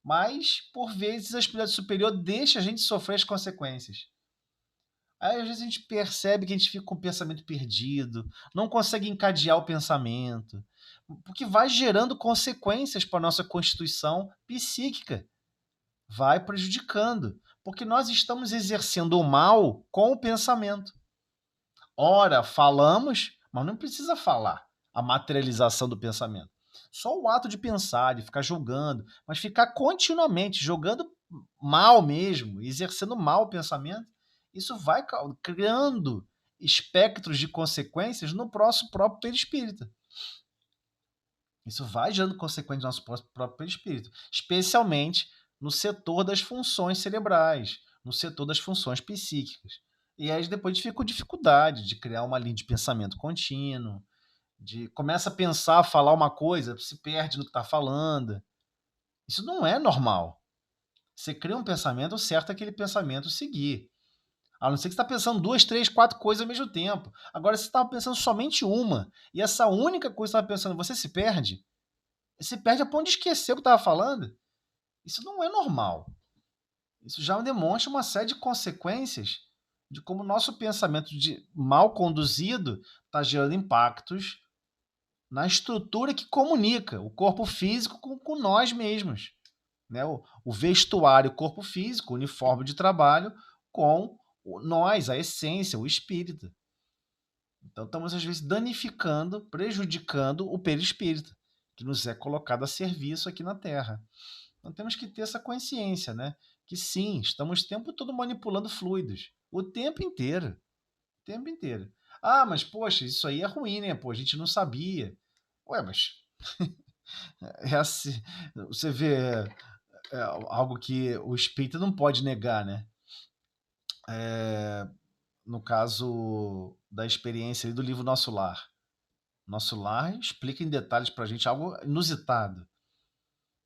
mas por vezes a espiritualidade superior deixa a gente sofrer as consequências. Aí às vezes a gente percebe que a gente fica com o pensamento perdido, não consegue encadear o pensamento, porque vai gerando consequências para a nossa constituição psíquica, vai prejudicando, porque nós estamos exercendo o mal com o pensamento. Ora, falamos, mas não precisa falar a materialização do pensamento. Só o ato de pensar, de ficar julgando, mas ficar continuamente jogando mal mesmo, exercendo mal o pensamento, isso vai criando espectros de consequências no próximo próprio perispírito. Isso vai gerando consequências no nosso próprio perispírito, especialmente no setor das funções cerebrais, no setor das funções psíquicas. E aí depois a gente fica com dificuldade de criar uma linha de pensamento contínuo, começa a pensar, falar uma coisa, se perde no que está falando. Isso não é normal. Você cria um pensamento, o certo é aquele pensamento seguir. A não ser que você está pensando 2, 3, 4 coisas ao mesmo tempo. Agora, se você estava pensando somente uma, e essa única coisa que você estava pensando, você se perde a ponto de esquecer o que estava falando. Isso não é normal. Isso já demonstra uma série de consequências de como o nosso pensamento mal conduzido está gerando impactos na estrutura que comunica o corpo físico com nós mesmos. Né? O vestuário, o corpo físico, o uniforme de trabalho com nós, a essência, o espírito. Então estamos, às vezes, danificando, prejudicando o perispírito, que nos é colocado a serviço aqui na Terra. Então temos que ter essa consciência, né? Que sim, estamos o tempo todo manipulando fluidos. O tempo inteiro. O tempo inteiro. Ah, mas poxa, isso aí é ruim, né? Pô, a gente não sabia. Ué, mas é assim, você vê algo que o espírito não pode negar, né? No caso da experiência do livro Nosso Lar. Nosso Lar explica em detalhes para a gente algo inusitado.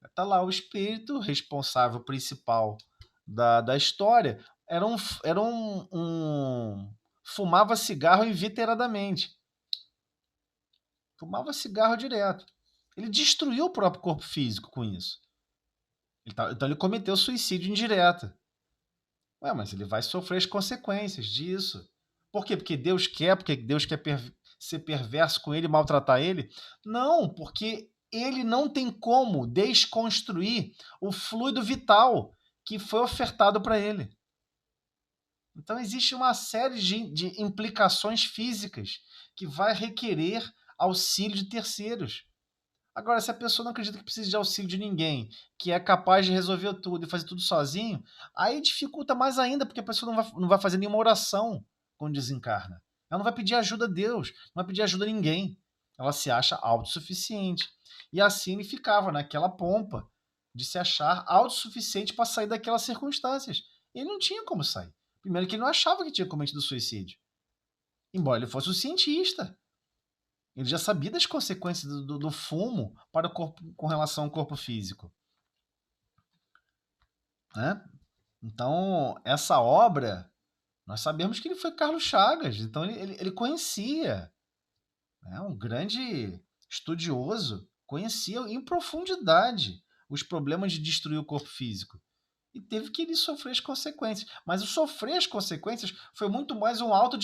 Está lá o espírito responsável principal da história. Fumava cigarro inveteradamente. Fumava cigarro direto. Ele destruiu o próprio corpo físico com isso. Então ele cometeu suicídio indireto. Ué, mas ele vai sofrer as consequências disso. Por quê? Porque Deus quer ser perverso com ele e maltratar ele? Não, porque ele não tem como desconstruir o fluido vital que foi ofertado para ele. Então existe uma série de implicações físicas que vai requerer auxílio de terceiros. Agora, se a pessoa não acredita que precisa de auxílio de ninguém, que é capaz de resolver tudo e fazer tudo sozinho, aí dificulta mais ainda, porque a pessoa não vai fazer nenhuma oração quando desencarna. Ela não vai pedir ajuda a Deus, não vai pedir ajuda a ninguém. Ela se acha autossuficiente. E assim ele ficava naquela pompa de se achar autossuficiente para sair daquelas circunstâncias. Ele não tinha como sair. Primeiro que ele não achava que tinha cometido suicídio. Embora ele fosse um cientista. Ele já sabia das consequências do fumo para o corpo, com relação ao corpo físico. Né? Então, essa obra, nós sabemos que ele foi Carlos Chagas, então ele conhecia, né? Um grande estudioso, conhecia em profundidade os problemas de destruir o corpo físico. E teve que ele sofrer as consequências. Mas o sofrer as consequências foi muito mais um ato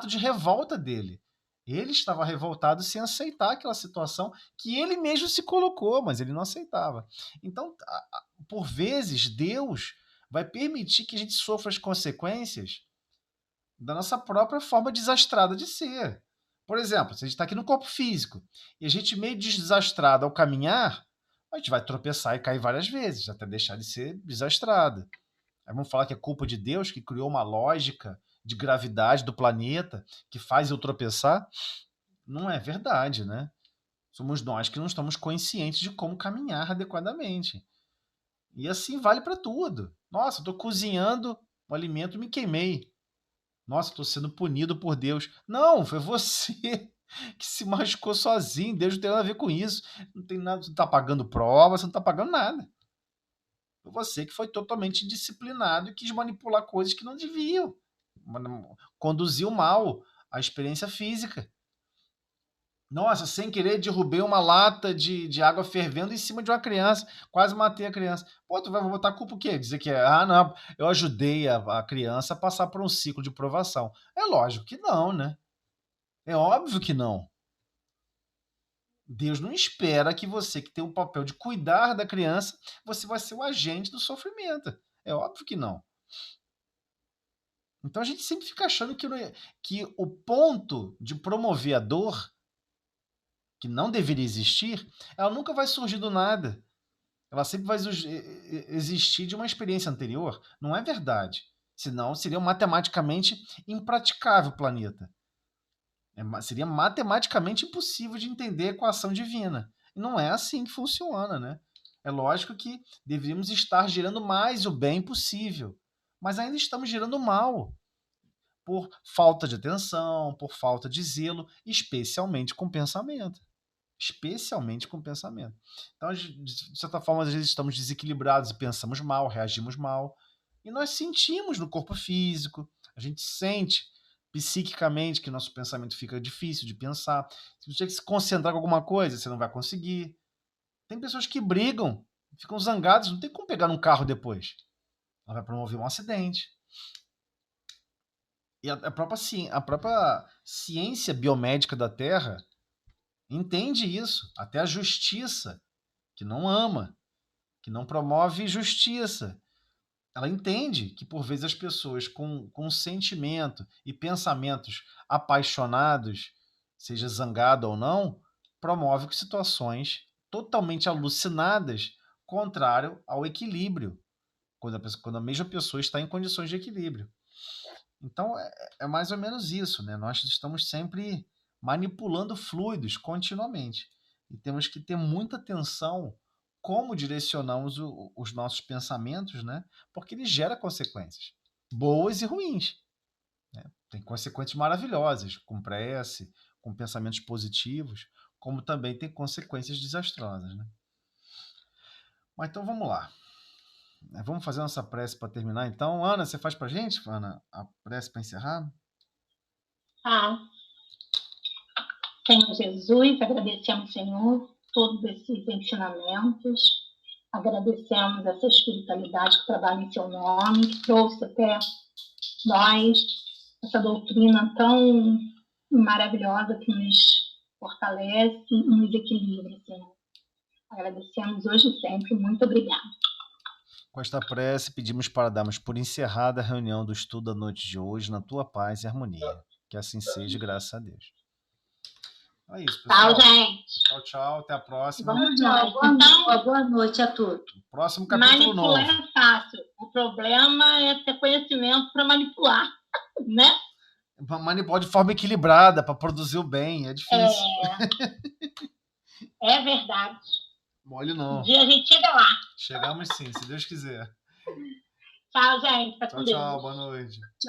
de revolta dele. Ele estava revoltado sem aceitar aquela situação que ele mesmo se colocou, mas ele não aceitava. Então, por vezes, Deus vai permitir que a gente sofra as consequências da nossa própria forma desastrada de ser. Por exemplo, se a gente está aqui no corpo físico e a gente meio desastrado ao caminhar, a gente vai tropeçar e cair várias vezes, até deixar de ser desastrado. Aí vamos falar que é culpa de Deus, que criou uma lógica de gravidade do planeta que faz eu tropeçar? Não é verdade, né? Somos nós que não estamos conscientes de como caminhar adequadamente. E assim vale para tudo. Nossa, estou cozinhando um alimento e me queimei. Nossa, estou sendo punido por Deus. Não, foi você que se machucou sozinho. Deus não tem nada a ver com isso. Não tem nada, você não está pagando prova, você não está pagando nada. Foi você que foi totalmente indisciplinado e quis manipular coisas que não deviam. Conduziu mal a experiência física. Nossa, sem querer derrubei uma lata de água fervendo em cima de uma criança, quase matei a criança. Pô, tu vai botar a culpa o quê? Dizer que não, eu ajudei a criança a passar por um ciclo de provação. É lógico que não, né? É óbvio que não. Deus não espera que você, que tem o papel de cuidar da criança, você vai ser o agente do sofrimento. É óbvio que não. Então a gente sempre fica achando que o ponto de promover a dor, que não deveria existir, ela nunca vai surgir do nada. Ela sempre vai existir de uma experiência anterior. Não é verdade. Senão seria matematicamente impraticável o planeta. Seria matematicamente impossível de entender a equação divina. E não é assim que funciona, né? É lógico que deveríamos estar gerando mais o bem possível, mas ainda estamos gerando mal por falta de atenção, por falta de zelo, especialmente com pensamento. Especialmente com pensamento. Então, de certa forma, às vezes estamos desequilibrados e pensamos mal, reagimos mal. E nós sentimos no corpo físico, a gente sente psiquicamente que nosso pensamento fica difícil de pensar. Se você tiver que se concentrar com alguma coisa, você não vai conseguir. Tem pessoas que brigam, ficam zangadas, não tem como pegar num carro depois. Ela vai promover um acidente. E a própria ciência biomédica da Terra entende isso. Até a justiça, que não ama, que não promove justiça, ela entende que, por vezes, as pessoas com sentimento e pensamentos apaixonados, seja zangado ou não, promovem situações totalmente alucinadas, contrário ao equilíbrio, quando a mesma pessoa está em condições de equilíbrio. Então, é mais ou menos isso, né? Nós estamos sempre manipulando fluidos continuamente. E temos que ter muita atenção como direcionamos os nossos pensamentos, né? Porque ele gera consequências, boas e ruins, né? Tem consequências maravilhosas, com prece, com pensamentos positivos, como também tem consequências desastrosas, né? Mas então vamos lá. Vamos fazer nossa prece para terminar, então. Ana, você faz para a gente, Ana, a prece para encerrar? Senhor Jesus, agradecemos, Senhor, todos esses ensinamentos, agradecemos essa espiritualidade que trabalha em seu nome, que trouxe até nós essa doutrina tão maravilhosa que nos fortalece e nos equilibra, Senhor. Agradecemos hoje e sempre. Muito obrigada. Com esta prece, pedimos para darmos por encerrada a reunião do estudo da noite de hoje, na tua paz e harmonia. Que assim seja, graças a Deus. É isso, pessoal. Tchau, gente. Tchau, tchau. Até a próxima. Boa noite a todos. Próximo capítulo novo. Manipular é fácil. O problema é ter conhecimento para manipular, né? Manipular de forma equilibrada para produzir o bem. É difícil. É verdade. Mole não. Um dia a gente chega lá. Chegamos sim, se Deus quiser. Tchau, gente. Tchau, tchau. Boa noite. Tchau.